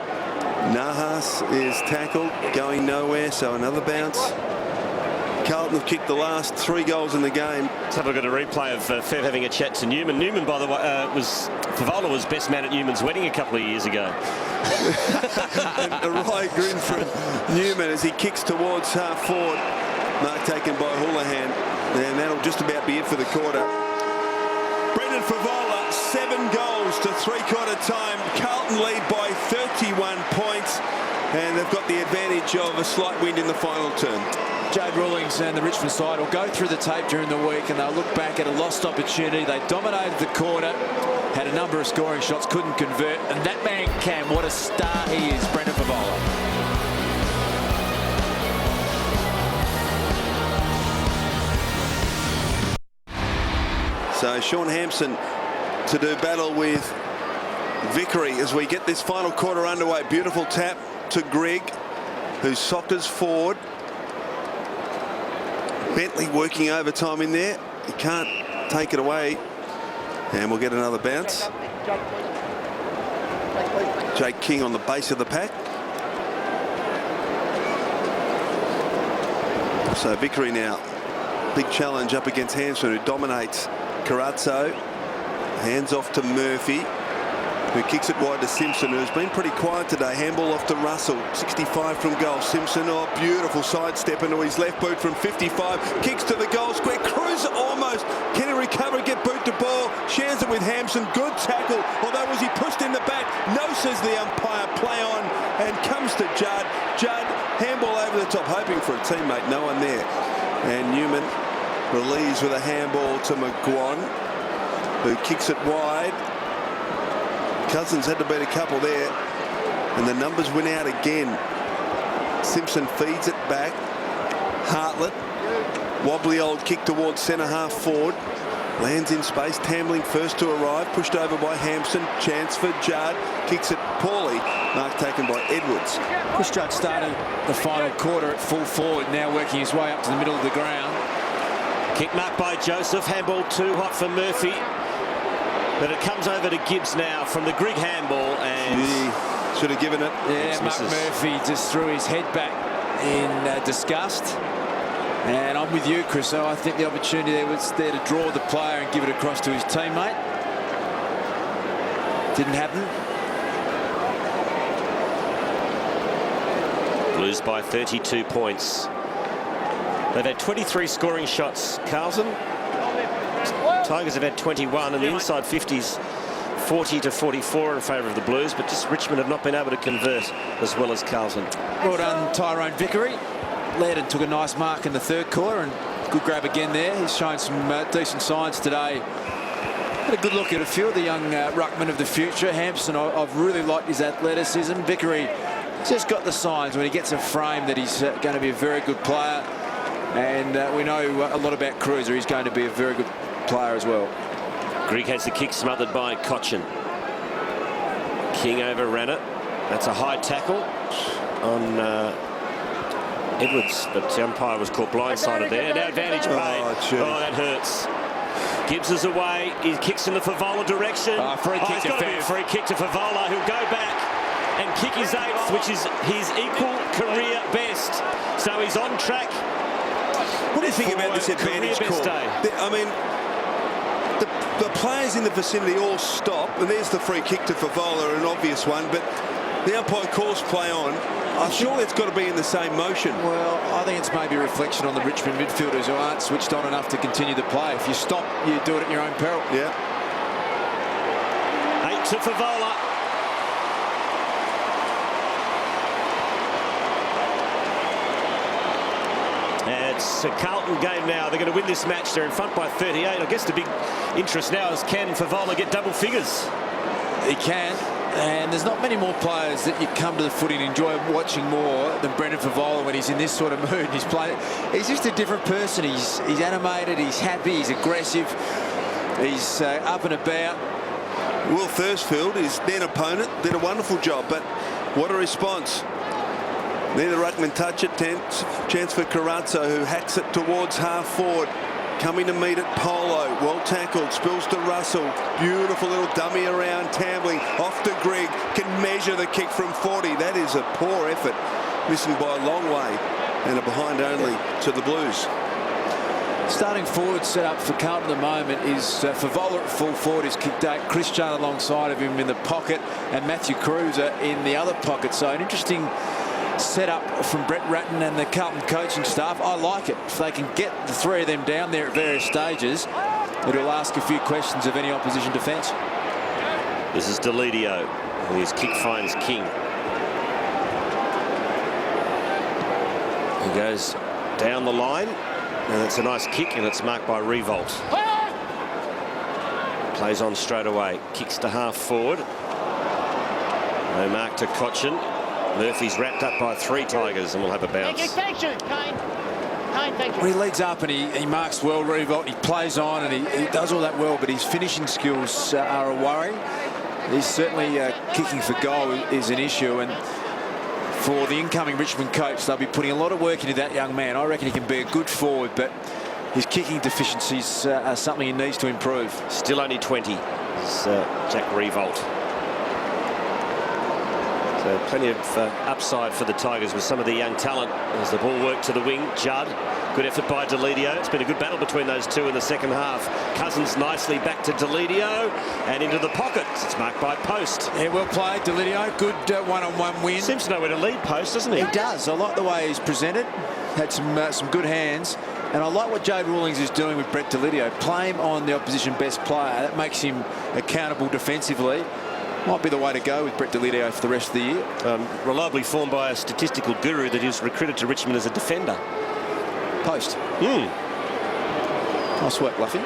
C: Nahas is tackled, going nowhere, so another bounce. Carlton have kicked the last 3 goals in the game.
A: Let's have a look at a replay of Fev having a chat to Newman. Newman, by the way, Favola was best man at Newman's wedding a couple of years ago.
C: And a wry grin from Newman as he kicks towards half forward. Mark taken by Houlihan, and that'll just about be it for the quarter. Brendan Favola, 7 goals to 3/4 time. Carlton lead by 31 points, and they've got the advantage of a slight wind in the final turn.
D: Jade Rawlings and the Richmond side will go through the tape during the week and they'll look back at a lost opportunity. They dominated the quarter, had a number of scoring shots, couldn't convert, and that man can. What a star he is, Brendan Favola.
C: So Sean Hampson to do battle with Vickery as we get this final quarter underway. Beautiful tap to Grigg, who soccers forward. Bentley working overtime in there. He can't take it away. And we'll get another bounce. Jake King on the base of the pack. So Vickery now. Big challenge up against Hampson, who dominates Carazzo. Hands off to Murphy, who kicks it wide to Simpson, who's been pretty quiet today. Handball off to Russell, 65 from goal. Simpson, oh, beautiful sidestep into his left boot from 55. Kicks to the goal square. Cruiser almost. Can he recover, get boot to ball? Shares it with Hampson. Good tackle. Although was he pushed in the back? No, says the umpire. Play on and comes to Judd. Judd, handball over the top, hoping for a teammate. No one there. And Newman relieves with a handball to McGuan, who kicks it wide. Cousins had to beat a couple there, and the numbers went out again. Simpson feeds it back. Hartlett, wobbly old kick towards centre half forward. Lands in space. Tambling first to arrive. Pushed over by Hampson. Chance for Judd. Kicks it poorly. Mark taken by Edwards.
D: Chris Judd started the final quarter at full forward, now working his way up to the middle of the ground.
A: Kick marked by Joseph. Handball too hot for Murphy. But it comes over to Gibbs now from the Grigg handball, and
C: he should have given it.
D: Yeah, Mark Murphy just threw his head back in disgust. And I'm with you, Chris. So I think the opportunity there was there to draw the player and give it across to his teammate. Didn't happen.
A: Blues by 32 points. They've had 23 scoring shots, Carlton. Tigers have had 21, and the inside 50s 40 to 44 in favour of the Blues, but just Richmond have not been able to convert as well as Carlton.
D: Well done, Tyrone Vickery. Led and took a nice mark in the third quarter and Good grab again there. He's shown some decent signs today. Had a good look at a few of the young ruckmen of the future. Hampson, I've really liked his athleticism. Vickery just got the signs when he gets a frame that he's going to be a very good player. And we know a lot about Cruiser. He's going to be a very good player as well.
A: Grigg has the kick smothered by Cochin. King overran it. That's a high tackle on Edwards, but the umpire was caught blindsided there. Now advantage paid. Oh, that hurts. Gibbs is away. He kicks in the Favola direction.
D: Free kick
A: it's got to be a free kick to Favola. He'll go back and kick his 8th, which is his equal career best. So he's on track.
C: What do you think about this advantage call? I mean, the players in the vicinity all stop, and there's the free kick to Favola, an obvious one, but the umpire calls play on. I'm sure it's got to be in the same motion.
D: Well, I think it's maybe a reflection on the Richmond midfielders who aren't switched on enough to continue the play. If you stop, you do it at your own peril.
C: Yeah.
A: 8 to Favola. It's a Carlton game now. They're going to win this match. They're in front by 38. I guess the big interest now is, can Favola get double figures?
D: He can. And there's not many more players that you come to the footy and enjoy watching more than Brendan Favola when he's in this sort of mood. He's playing. He's just a different person. He's animated. He's happy. He's aggressive. He's up and about.
C: Will Thursfield, his then opponent, did a wonderful job, but what a response. Then the ruckman touch it. Chance for Carrazzo, who hacks it towards half forward. Coming to meet it, Polo, well tackled, spills to Russell, beautiful little dummy around, Tambling, off to Grigg, can measure the kick from 40. That is a poor effort, missing by a long way, and a behind only to the Blues.
D: Starting forward set up for Carlton at the moment is Favola at full forward, is kicked 8, Chris Judd alongside of him in the pocket, and Matthew Cruiser in the other pocket. So an interesting set up from Brett Ratton and the Carlton coaching staff. I like it. If they can get the 3 of them down there at various stages, it'll ask a few questions of any opposition defence.
A: This is Delidio, whose kick finds King. He goes down the line, and it's a nice kick, and it's marked by Revolt. Plays on straight away, kicks to half forward. No mark to Cochin. Murphy's wrapped up by 3 Tigers, and we'll have a bounce.
F: Thank you, Kane. Kane, thank you.
D: Well, he leads up and he marks well, Revolt. He plays on and he does all that well, but his finishing skills are a worry. He's certainly kicking for goal is an issue, and for the incoming Richmond coach, they'll be putting a lot of work into that young man. I reckon he can be a good forward, but his kicking deficiencies are something he needs to improve.
A: Still only 20 is Jack Revolt. So plenty of upside for the Tigers with some of the young talent as the ball worked to the wing. Judd, good effort by Delidio. It's been a good battle between those two in the second half. Cousins nicely back to Delidio and into the pocket. It's marked by Post.
D: Yeah, well played, Delidio. Good one-on-one win.
A: Seems to know where to lead Post, doesn't he?
D: He does. I like the way he's presented. Had some good hands. And I like what Jade Rawlings is doing with Brett Delidio. Play him on the opposition best player. That makes him accountable defensively. Might be the way to go with Brett Delidio for the rest of the year.
A: Reliably formed by a statistical guru that is recruited to Richmond as a defender.
D: Post. Nice work, Luffy.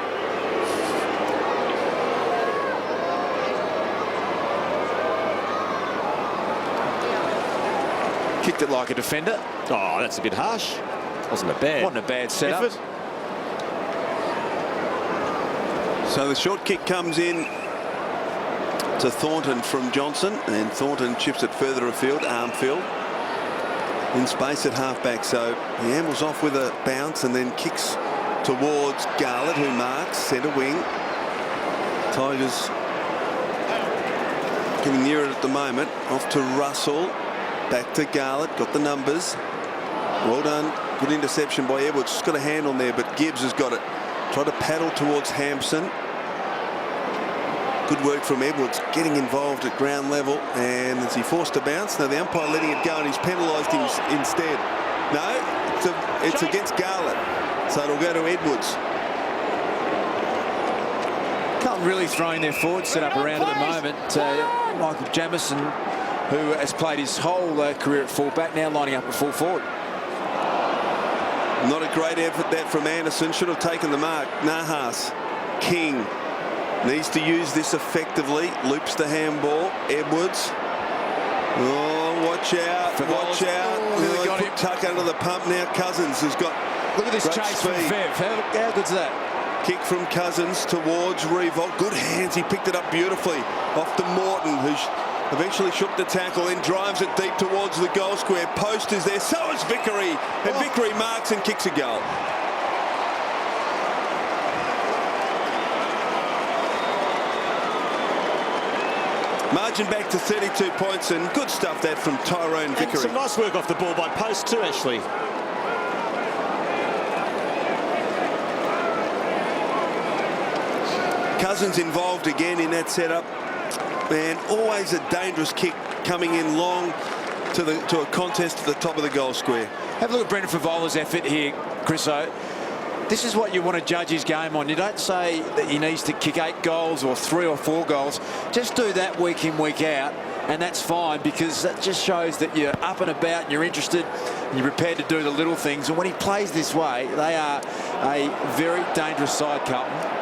D: Kicked it like a defender.
A: Oh, that's a bit harsh. Wasn't a bad
D: setup.
A: effort.
C: So the short kick comes in to Thornton from Johnson, and Thornton chips it further afield, Armfield in space at halfback. So he ambles off with a bounce and then kicks towards Garlett, who marks centre wing. Tigers getting near it at the moment. Off to Russell, back to Garlett, got the numbers. Well done, good interception by Edwards. Just got a hand on there, but Gibbs has got it. Tried to paddle towards Hampson. Good work from Edwards, getting involved at ground level, and is he forced to bounce? No, the umpire letting it go, and he's penalised him instead. No, it's against Garlett, so it'll go to Edwards.
D: Carlton really throwing their forward set up around at the moment. Michael Jamieson, who has played his whole career at fullback, now lining up at full forward.
C: Not a great effort that from Anderson. Should have taken the mark. Nahas. King needs to use this effectively. Loops the handball. Edwards. Oh, watch out. Watch out.
D: Oh, got him.
C: Tuck under the pump now. Cousins has got.
D: Look at this
C: great
D: chase
C: speed.
D: from Fev. How good's that?
C: Kick from Cousins towards Revolt. Good hands. He picked it up beautifully. Off to Morton, who eventually shook the tackle, then drives it deep towards the goal square. Post is there. So is Vickery. And Vickery marks and kicks a goal. Margin back to 32 points, and good stuff that from Tyrone Vickery.
A: And some nice work off the ball by Post too, actually.
C: Cousins involved again in that setup, and always a dangerous kick coming in long to a contest at the top of the goal square.
D: Have a look at Brendan Favola's effort here, Chriso. This is what you want to judge his game on. You don't say that he needs to kick 8 goals or 3 or 4 goals. Just do that week in, week out, and that's fine, because that just shows that you're up and about and you're interested and you're prepared to do the little things. And when he plays this way, they are a very dangerous side, Carlton.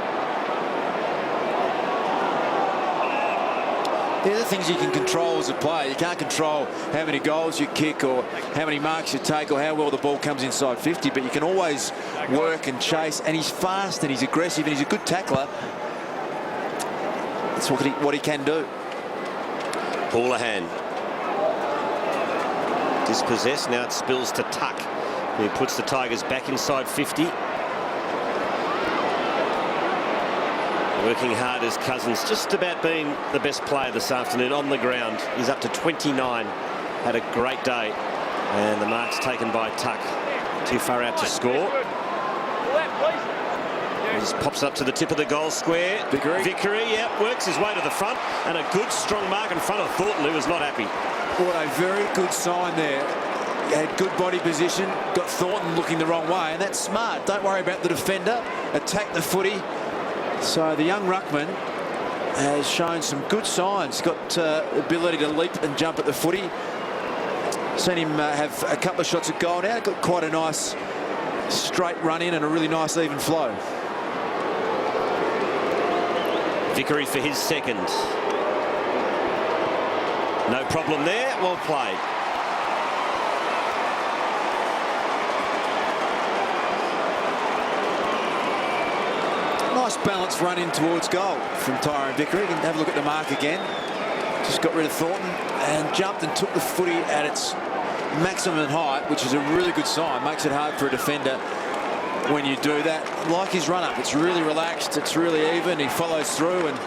D: They're the things you can control as a player. You can't control how many goals you kick or how many marks you take or how well the ball comes inside 50, but you can always work and chase, and he's fast and he's aggressive and he's a good tackler. That's what he can do.
A: Houlihan. Dispossessed, now it spills to Tuck. He puts the Tigers back inside 50. Working hard as Cousins, just about being the best player this afternoon on the ground. He's up to 29. Had a great day. And the mark's taken by Tuck. Too far out to score. He just pops up to the tip of the goal square. Vickery, yeah, works his way to the front. And a good strong mark in front of Thornton, who was not happy.
D: What a very good sign there. He had good body position, got Thornton looking the wrong way, and that's smart. Don't worry about the defender. Attack the footy. So the young ruckman has shown some good signs. Got ability to leap and jump at the footy. Seen him have a couple of shots at goal now. Got quite a nice straight run in and a really nice even flow.
A: Vickery for his second. No problem there. Well played.
D: Nice balanced run in towards goal from Tyrone Vickery. You can have a look at the mark again. Just got rid of Thornton and jumped and took the footy at its maximum height, which is a really good sign. Makes it hard for a defender when you do that. Like his run up, it's really relaxed, it's really even. He follows through, and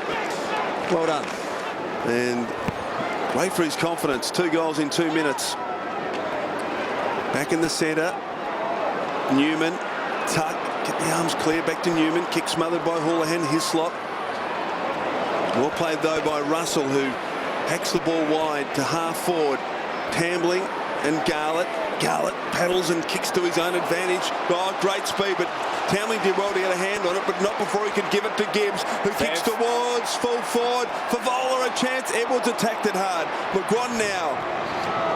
D: well done.
C: And great for his confidence. 2 goals in 2 minutes. Back in the centre. Newman. Tuck. Get the arms clear. Back to Newman. Kick smothered by Houlihan. Hislop. Well played though by Russell, who hacks the ball wide to half forward. Tambling and Garlett. Garlett paddles and kicks to his own advantage. Oh, great speed, but Tambling did well to get a hand on it, but not before he could give it to Gibbs, who kicks towards full forward. Favola a chance. Edwards attacked it hard. McGuan now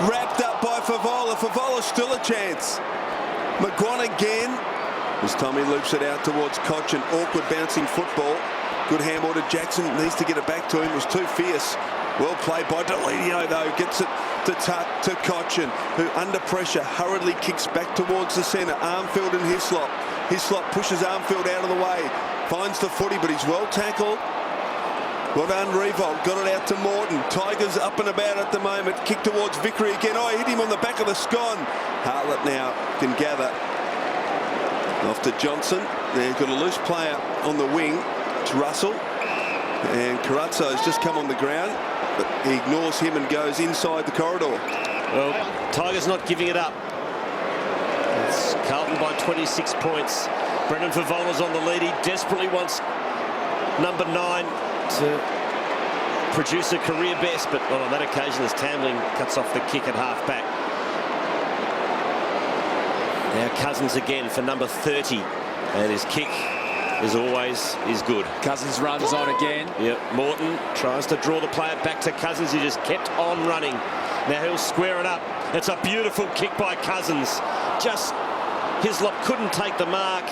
C: wrapped up by Favola. Favola's still a chance. McGuan again. This time he loops it out towards Koch, an awkward bouncing football. Good handball to Jackson. Needs to get it back to him. It was too fierce. Well played by Delidio, though. Gets it to Tuck, to Cochin, who under pressure hurriedly kicks back towards the centre. Armfield and Hislop. Hislop pushes Armfield out of the way. Finds the footy, but he's well tackled. Well done, Revolt. Got it out to Morton. Tigers up and about at the moment. Kick towards Vickery again. Oh, he hit him on the back of the scone. Hartlett now can gather. Off to Johnson. They've got a loose player on the wing. It's Russell. And Carazzo's just come on the ground, but he ignores him and goes inside the corridor.
A: Well, Tigers not giving it up. It's Carlton by 26 points. Brendan Favola's on the lead. He desperately wants number 9 to produce a career best, but on that occasion as Tambling cuts off the kick at half back. Now Cousins again for number 30, and his kick, as always, is good.
D: Cousins runs on again.
A: Yep, Morton tries to draw the player back to Cousins. He just kept on running. Now he'll square it up. It's a beautiful kick by Cousins. Just Hislop couldn't take the mark.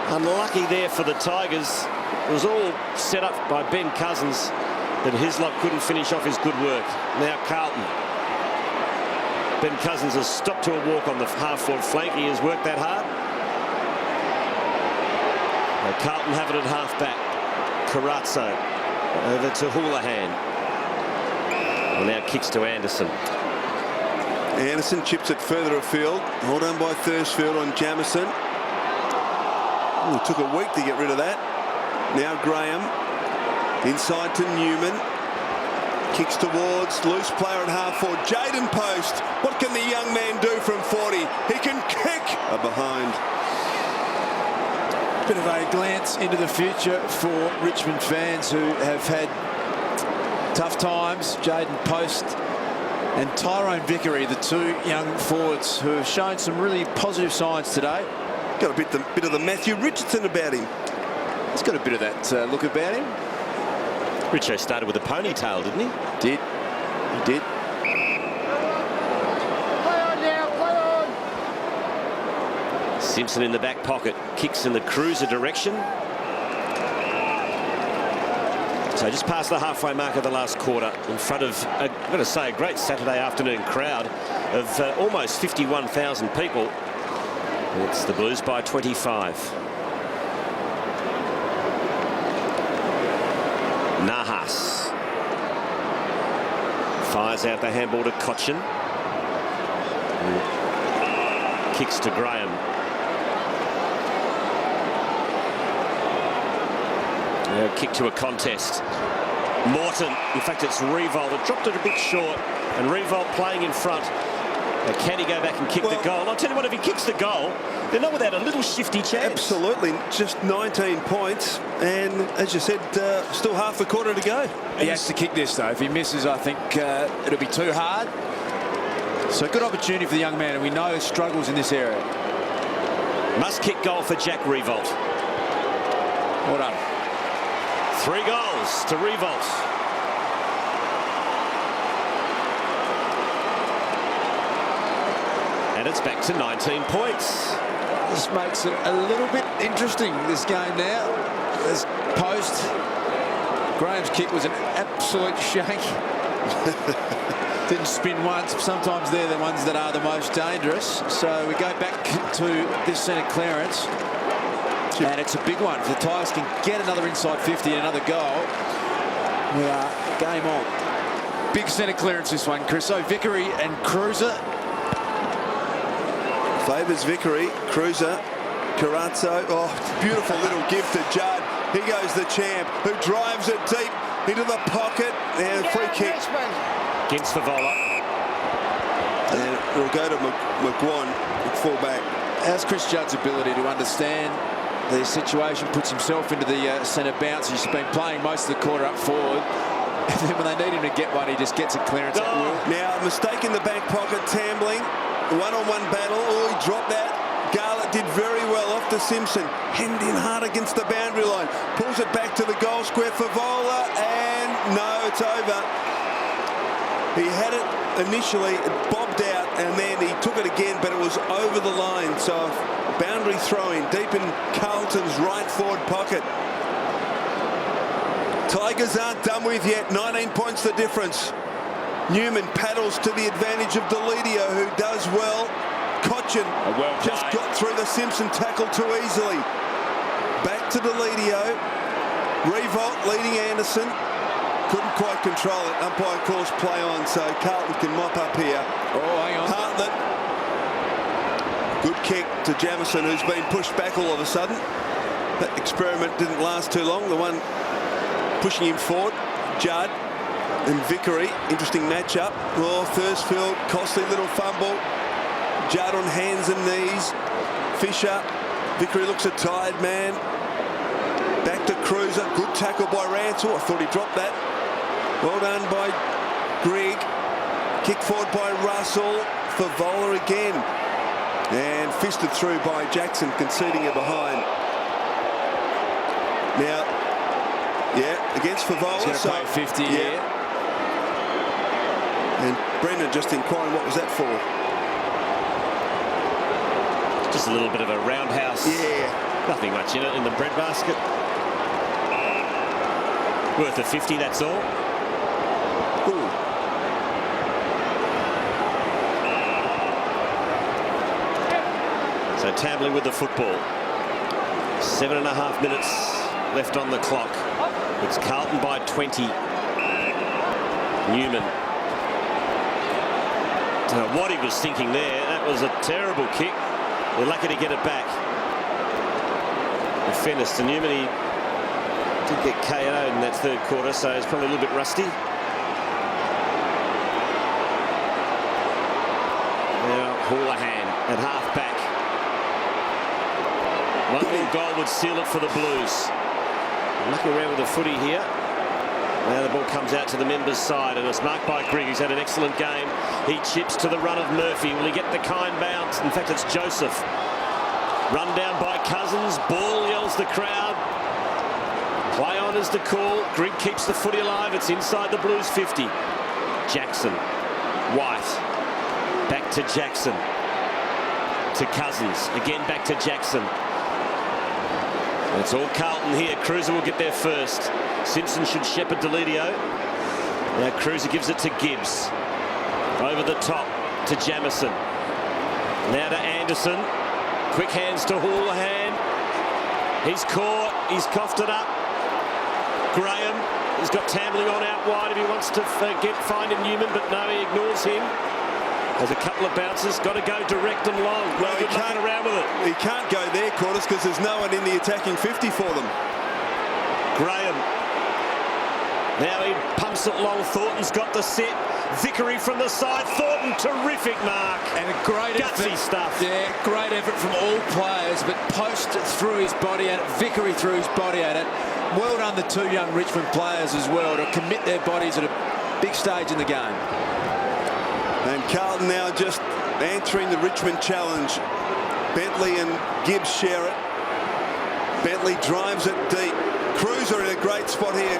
A: Unlucky there for the Tigers. It was all set up by Ben Cousins, but Hislop couldn't finish off his good work. Now Carlton. Ben Cousins has stopped to a walk on the half-forward flank. He has worked that hard. Now Carlton have it at half-back. Carazzo over to Houlihan. Well, now kicks to Anderson.
C: Anderson chips it further afield. Hold on by Thursfield on Jamison. Ooh, took a week to get rid of that. Now Graham inside to Newman. Kicks towards loose player at half forward. Jaden Post. What can the young man do from 40? He can kick. Behind.
D: Bit of a glance into the future for Richmond fans who have had tough times. Jaden Post and Tyrone Vickery, the two young forwards who have shown some really positive signs today.
C: Got a bit of the Matthew Richardson about him.
D: He's got a bit of that look about him.
A: Richo started with a ponytail, didn't he?
D: Did. He did.
F: Play on now, play on.
A: Simpson in the back pocket. Kicks in the cruiser direction. So just past the halfway mark of the last quarter in front of, I've got to say, a great Saturday afternoon crowd of almost 51,000 people. It's the Blues by 25. Nahas fires out the handball to Cochin. Kicks to Graham. Kick to a contest. Morton, in fact it's Revolt. It dropped it a bit short, and Revolt playing in front. Can he go back and kick the goal? I'll tell you what, if he kicks the goal, they're not without a little shifty chance.
C: Absolutely, just 19 points, and as you said, still half a quarter to go.
D: He has to kick this though. If he misses, I think it'll be too hard. So good opportunity for the young man, and we know his struggles in this area.
A: Must kick goal for Jack Revolt.
D: Well done.
A: 3 goals to Revolt. And it's back to 19 points.
D: This makes it a little bit interesting, this game now. This post. Graham's kick was an absolute shank. Didn't spin once. Sometimes they're the ones that are the most dangerous. So we go back to this centre clearance. And it's a big one. If the Tigers can get another inside 50 and another goal, we are game on. Big centre clearance this one, Chris. So Vickery and Cruiser.
C: Favours Vickery, Cruiser, Carazzo. Oh, beautiful little gift to Judd. He goes the champ, who drives it deep into the pocket. And free kick.
A: Against Favola.
C: And it'll go to McGuan at full back.
D: How's Chris Judd's ability to understand the situation, puts himself into the centre bounce. He's been playing most of the quarter up forward. And then when they need him to get one, he just gets a clearance at will.
C: Now, mistake in the back pocket, Tambling. One-on-one battle. Oh, he dropped that. Garlett did very well off to Simpson. Hemmed in hard against the boundary line. Pulls it back to the goal square for Vola. And no, it's over. He had it initially, it bobbed out, and then he took it again, but it was over the line. So boundary throwing deep in Carlton's right forward pocket. Tigers aren't done with yet. 19 points the difference. Newman paddles to the advantage of Deledio, who does well. Cochin just got through the Simpson tackle too easily. Back to Deledio. Revolt leading Anderson. Couldn't quite control it. Umpire calls play on, so Carlton can mop up here.
D: Oh, hang on.
C: Hartlett. Good kick to Jamison, who's been pushed back all of a sudden. That experiment didn't last too long. The one pushing him forward, Judd and Vickery. Interesting matchup. Oh, Thursfield, costly little fumble. Judd on hands and knees. Fisher. Vickery looks a tired man. Back to Cruiser. Good tackle by Ransell. I thought he dropped that. Well done by Grigg. Kick forward by Russell. Favola again. And fisted through by Jackson, conceding it behind. Now, yeah, against Favola.
D: He's going to play 50 here.
C: And Brendan just inquiring what was that for.
A: Just Just a little bit of a roundhouse.
C: Yeah.
A: Nothing much in it in the breadbasket. Worth a 50, that's all.
C: Ooh.
A: So Tambling with the football. 7.5 minutes left on the clock. It's Carlton by 20. Newman. Don't know what he was thinking there. That was a terrible kick. They're lucky to get it back. In fairness to Newman, he did get KO'd in that third quarter, so he's probably a little bit rusty. Now Houlihan at half back. One more goal would seal it for the Blues. Looking around with the footy here. Now the ball comes out to the members' side, and it's marked by Grigg, who's had an excellent game. He chips to the run of Murphy. Will he get the kind bounce? In fact, it's Joseph. Run down by Cousins. Ball, yells the crowd. Play on is the call. Grigg keeps the footy alive. It's inside the Blues 50. Jackson. White. Back to Jackson. To Cousins. Again back to Jackson. It's all Carlton here. Cruiser will get there first. Simpson should shepherd Deledio. Now Cruiser gives it to Gibbs. Over the top to Jamison. Now to Anderson. Quick hands to Houlihan. He's caught. He's coughed it up. Graham. He's got Tambling on out wide if he wants to find a Newman, but no, he ignores him. There's a couple of bounces. Got to go direct and long.
C: Well, he can't
A: around with it.
C: He can't go there, Quarters, because there's no one in the attacking 50 for them.
A: Graham. Now he pumps it long. Thornton's got the set. Vickery from the side. Thornton, terrific mark.
D: And a great
A: gutsy
D: effort.
A: Stuff.
D: Yeah, great effort from all players, but Post threw his body at it. Vickery threw his body at it. Well done the two young Richmond players as well to commit their bodies at a big stage in the game.
C: And Carlton now just answering the Richmond challenge. Bentley and Gibbs share it. Bentley drives it deep. Cruiser in a great spot here.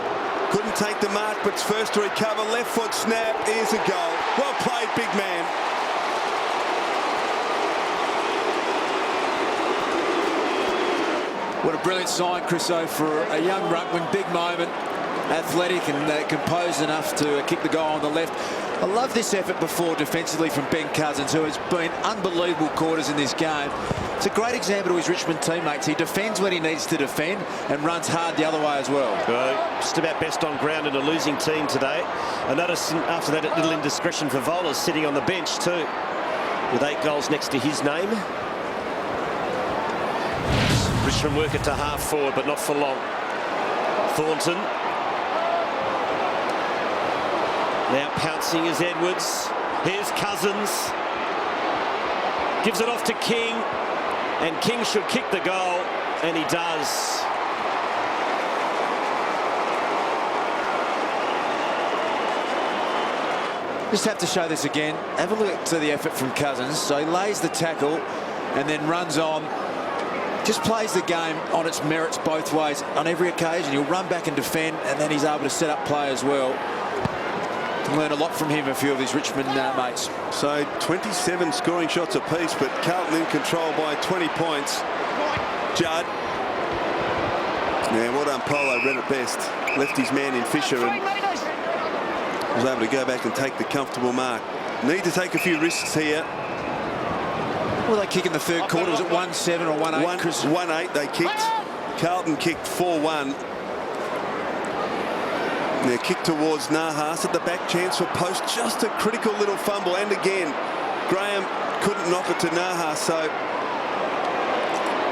C: Couldn't take the mark, but's first to recover. Left foot snap. Here's a goal. Well played, big man.
D: What a brilliant sign, Chriso, for a young ruckman. Big moment. Athletic and composed enough to kick the goal on the left. I love this effort before defensively from Ben Cousins, who has been unbelievable quarters in this game. It's a great example to his Richmond teammates. He defends when he needs to defend and runs hard the other way as well.
A: Just about best on ground in a losing team today. I noticed after that little indiscretion for Volas sitting on the bench too, with 8 goals next to his name. Richmond work it to half forward, but not for long. Thornton. Now pouncing is Edwards. Here's Cousins. Gives it off to King. And King should kick the goal. And he does.
D: Just have to show this again. Have a look to the effort from Cousins. So he lays the tackle and then runs on. Just plays the game on its merits both ways on every occasion. He'll run back and defend, and then he's able to set up play as well. Can learn a lot from him, a few of his Richmond mates.
C: So 27 scoring shots apiece, but Carlton in control by 20 points. Judd. Yeah, well done, Polo. Read it best. Left his man in Fisher and was able to go back and take the comfortable mark. Need to take a few risks here.
D: Well, they kick in the third quarter. Was it 1-7 or 1-8?
C: 1-8 they kicked. Carlton kicked 4-1. Now kick towards Nahas at the back, chance for Post. Just a critical little fumble. And again, Graham couldn't knock it to Nahas. So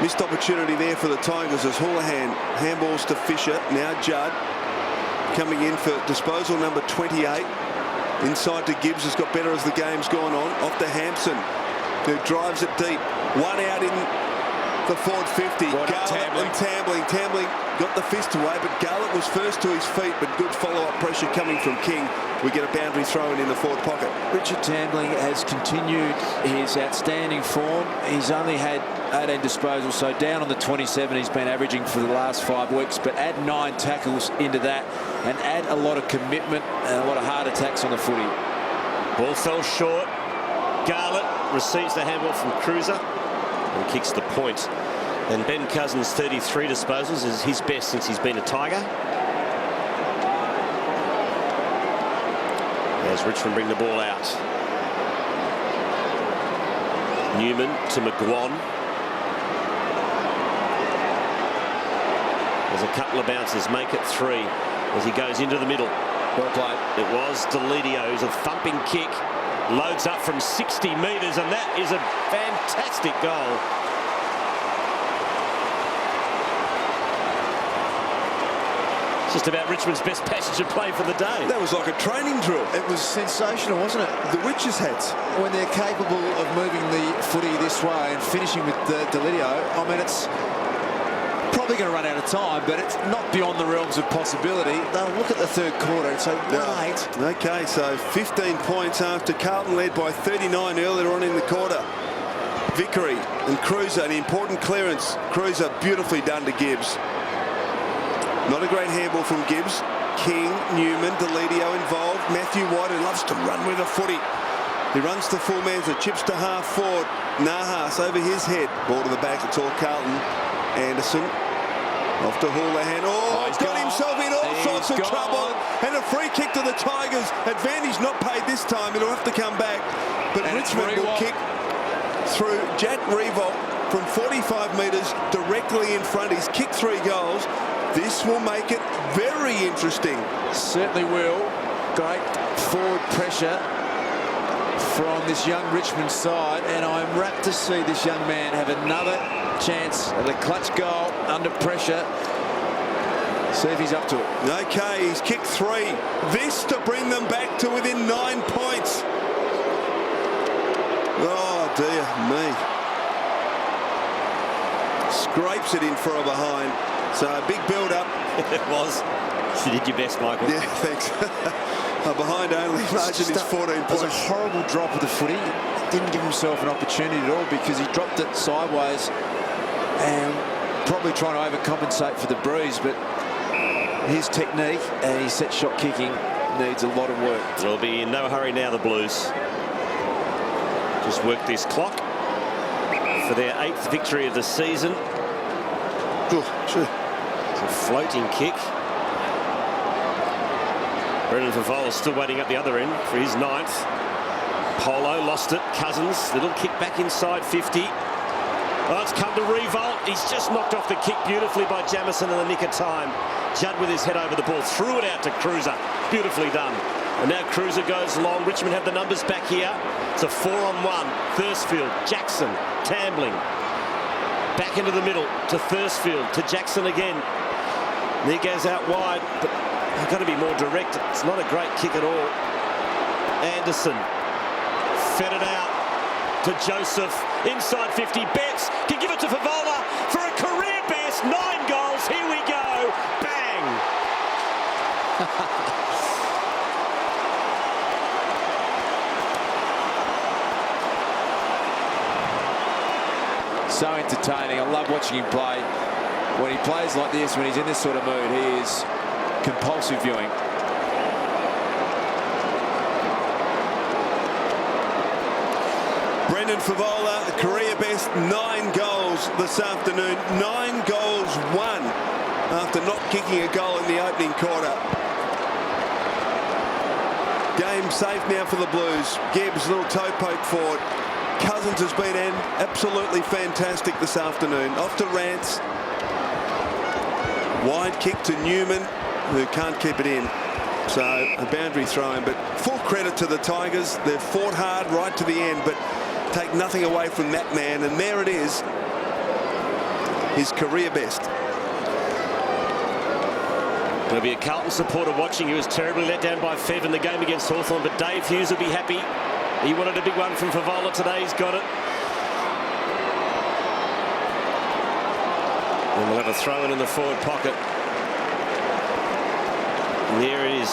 C: missed opportunity there for the Tigers as Houlihan handballs to Fisher. Now Judd coming in for disposal number 28. Inside to Gibbs, has got better as the game's gone on. Off to Hampson, who drives it deep. One out in the forward 50. Garlett and Tambling got the fist away, but Garlett was first to his feet, but good follow-up pressure coming from King. We get a boundary throw in the forward pocket.
D: Richard Tambling has continued his outstanding form. He's only had 18 disposals, so down on the 27 he's been averaging for the last 5 weeks, but add 9 tackles into that and add a lot of commitment and a lot of hard attacks on the footy.
A: Ball fell short. Garlett receives the handball from Cruiser. and kicks the point. And Ben Cousins, 33 disposals, is his best since he's been a Tiger. As Richmond bring the ball out. Newman to McGuan. There's a couple of bounces, make it 3 as he goes into the middle.
D: Well played.
A: It was Deledio, who's a thumping kick, loads up from 60 metres, and that is a fantastic goal. Just about Richmond's best passage of play for the day.
C: That was like a training drill.
D: It was sensational, wasn't it?
C: The witches' hats.
D: When they're capable of moving the footy this way and finishing with Deledio, I mean, it's probably going to run out of time, but it's not beyond the realms of possibility. They'll look at the third quarter and say, wait.
C: Okay, so 15 points after Carlton led by 39 earlier on in the quarter. Vickery and Cruiser, an important clearance. Cruiser beautifully done to Gibbs. Not a great handball from Gibbs. King, Newman, Deledio involved. Matthew White, who loves to run with a footy. He runs to full man, so chips to half forward. Nahas over his head. Ball to the back, it's all Carlton. Anderson off to Houlihan. Oh, he's got himself in all sorts of trouble. And a free kick to the Tigers. Advantage not paid this time. It'll have to come back. But Richmond will kick through Jack Revolt from 45 metres directly in front. He's kicked 3 goals. This will make it very interesting.
D: Certainly will. Great forward pressure from this young Richmond side, and I'm rapt to see this young man have another chance at a clutch goal under pressure. See if he's up to it.
C: Okay, he's kicked 3. This to bring them back to within 9 points. Oh, dear me. Scrapes it in for a behind. So a big build-up.
A: It was. You did your best, Michael.
C: Yeah, thanks. Behind only margin is 14 points.
D: It was a horrible drop of the footy. Didn't give himself an opportunity at all because he dropped it sideways and probably trying to overcompensate for the breeze. But his technique and his set shot kicking needs a lot of work.
A: They'll be in no hurry now, the Blues. Just work this clock for their 8th victory of the season.
C: Oh, sure.
A: It's a floating kick. Brendan Favola still waiting up the other end for his 9th. Polo lost it. Cousins, little kick back inside 50. Oh, it's come to Revolt. He's just knocked off the kick beautifully by Jamison in the nick of time. Judd with his head over the ball, threw it out to Cruiser. Beautifully done. And now Cruiser goes long. Richmond have the numbers back here. It's a 4-on-1. Thursfield, Jackson, Tambling. Back into the middle to Thursfield, to Jackson again. And he goes out wide, but they've got to be more direct. It's not a great kick at all. Anderson fed it out to Joseph. Inside 50, Betts can give it to Favola for a career best. 9 goals, here we go. Bang!
D: So entertaining. I love watching him play. When he plays like this, when he's in this sort of mood, he is compulsive viewing.
C: Brendan Favola, career best, 9 goals this afternoon. 9 goals won after not kicking a goal in the opening quarter. Game safe now for the Blues. Gibbs, little toe poke forward. Cousins has been absolutely fantastic this afternoon. Off to Rance. Wide kick to Newman, who can't keep it in. So a boundary throw in, but full credit to the Tigers. They've fought hard right to the end, but take nothing away from that man. And there it is, his career best.
A: There'll be a Carlton supporter watching. He was terribly let down by Fev in the game against Hawthorn, but Dave Hughes will be happy. He wanted a big one from Favola today. He's got it. And we'll have a throw in the forward pocket. And there it is,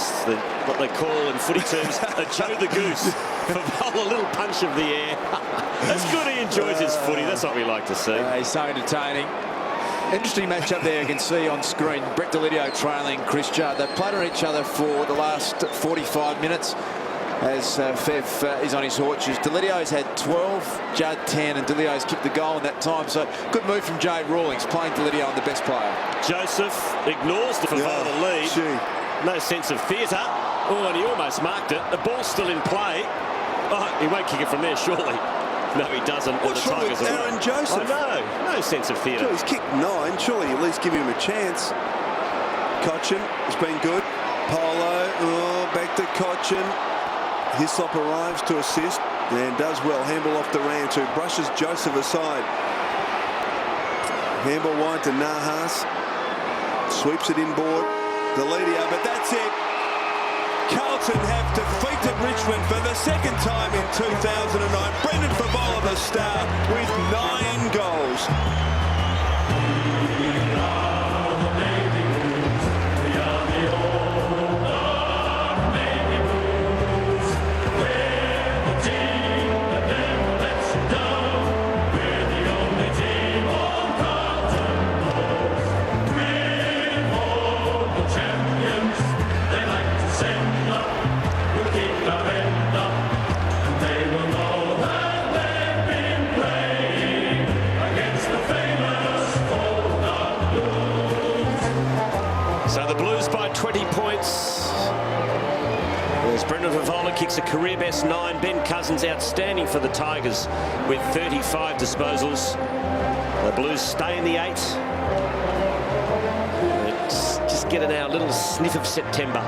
A: what they call in footy terms a Joe the Goose. Favola, a little punch of the air. That's good. He enjoys his footy. That's what we like to see.
D: He's so entertaining. Interesting matchup there. You can see on screen Brett Deledio trailing Chris Judd. They've played on each other for the last 45 minutes. as Fev is on his horses. Delidio's had 12, Judd 10, and Delidio's kicked the goal in that time. So good move from Jade Rawlings, playing Delidio on the best player.
A: Joseph ignores the Favola lead.
C: Gee.
A: No sense of theatre. Oh, and he almost marked it. The ball's still in play. Oh, he won't kick it from there, surely. No, he doesn't.
C: What's wrong with Aaron Joseph?
A: I know. No sense of theatre.
C: He's kicked 9. Surely at least give him a chance. Cochin has been good. Polo, back to Cochin. Hislop arrives to assist and does well. Handball off the Rams, who brushes Joseph aside. Handball wide to Nahas. Sweeps it inboard. Delidio, but that's it. Carlton have defeated Richmond for the second time in 2009. Brendan Favola, the star, with 9 goals.
A: So the Blues by 20 points. As Brendan Favola kicks a career best 9. Ben Cousins outstanding for the Tigers with 35 disposals. The Blues stay in the 8. It's just getting our little sniff of September.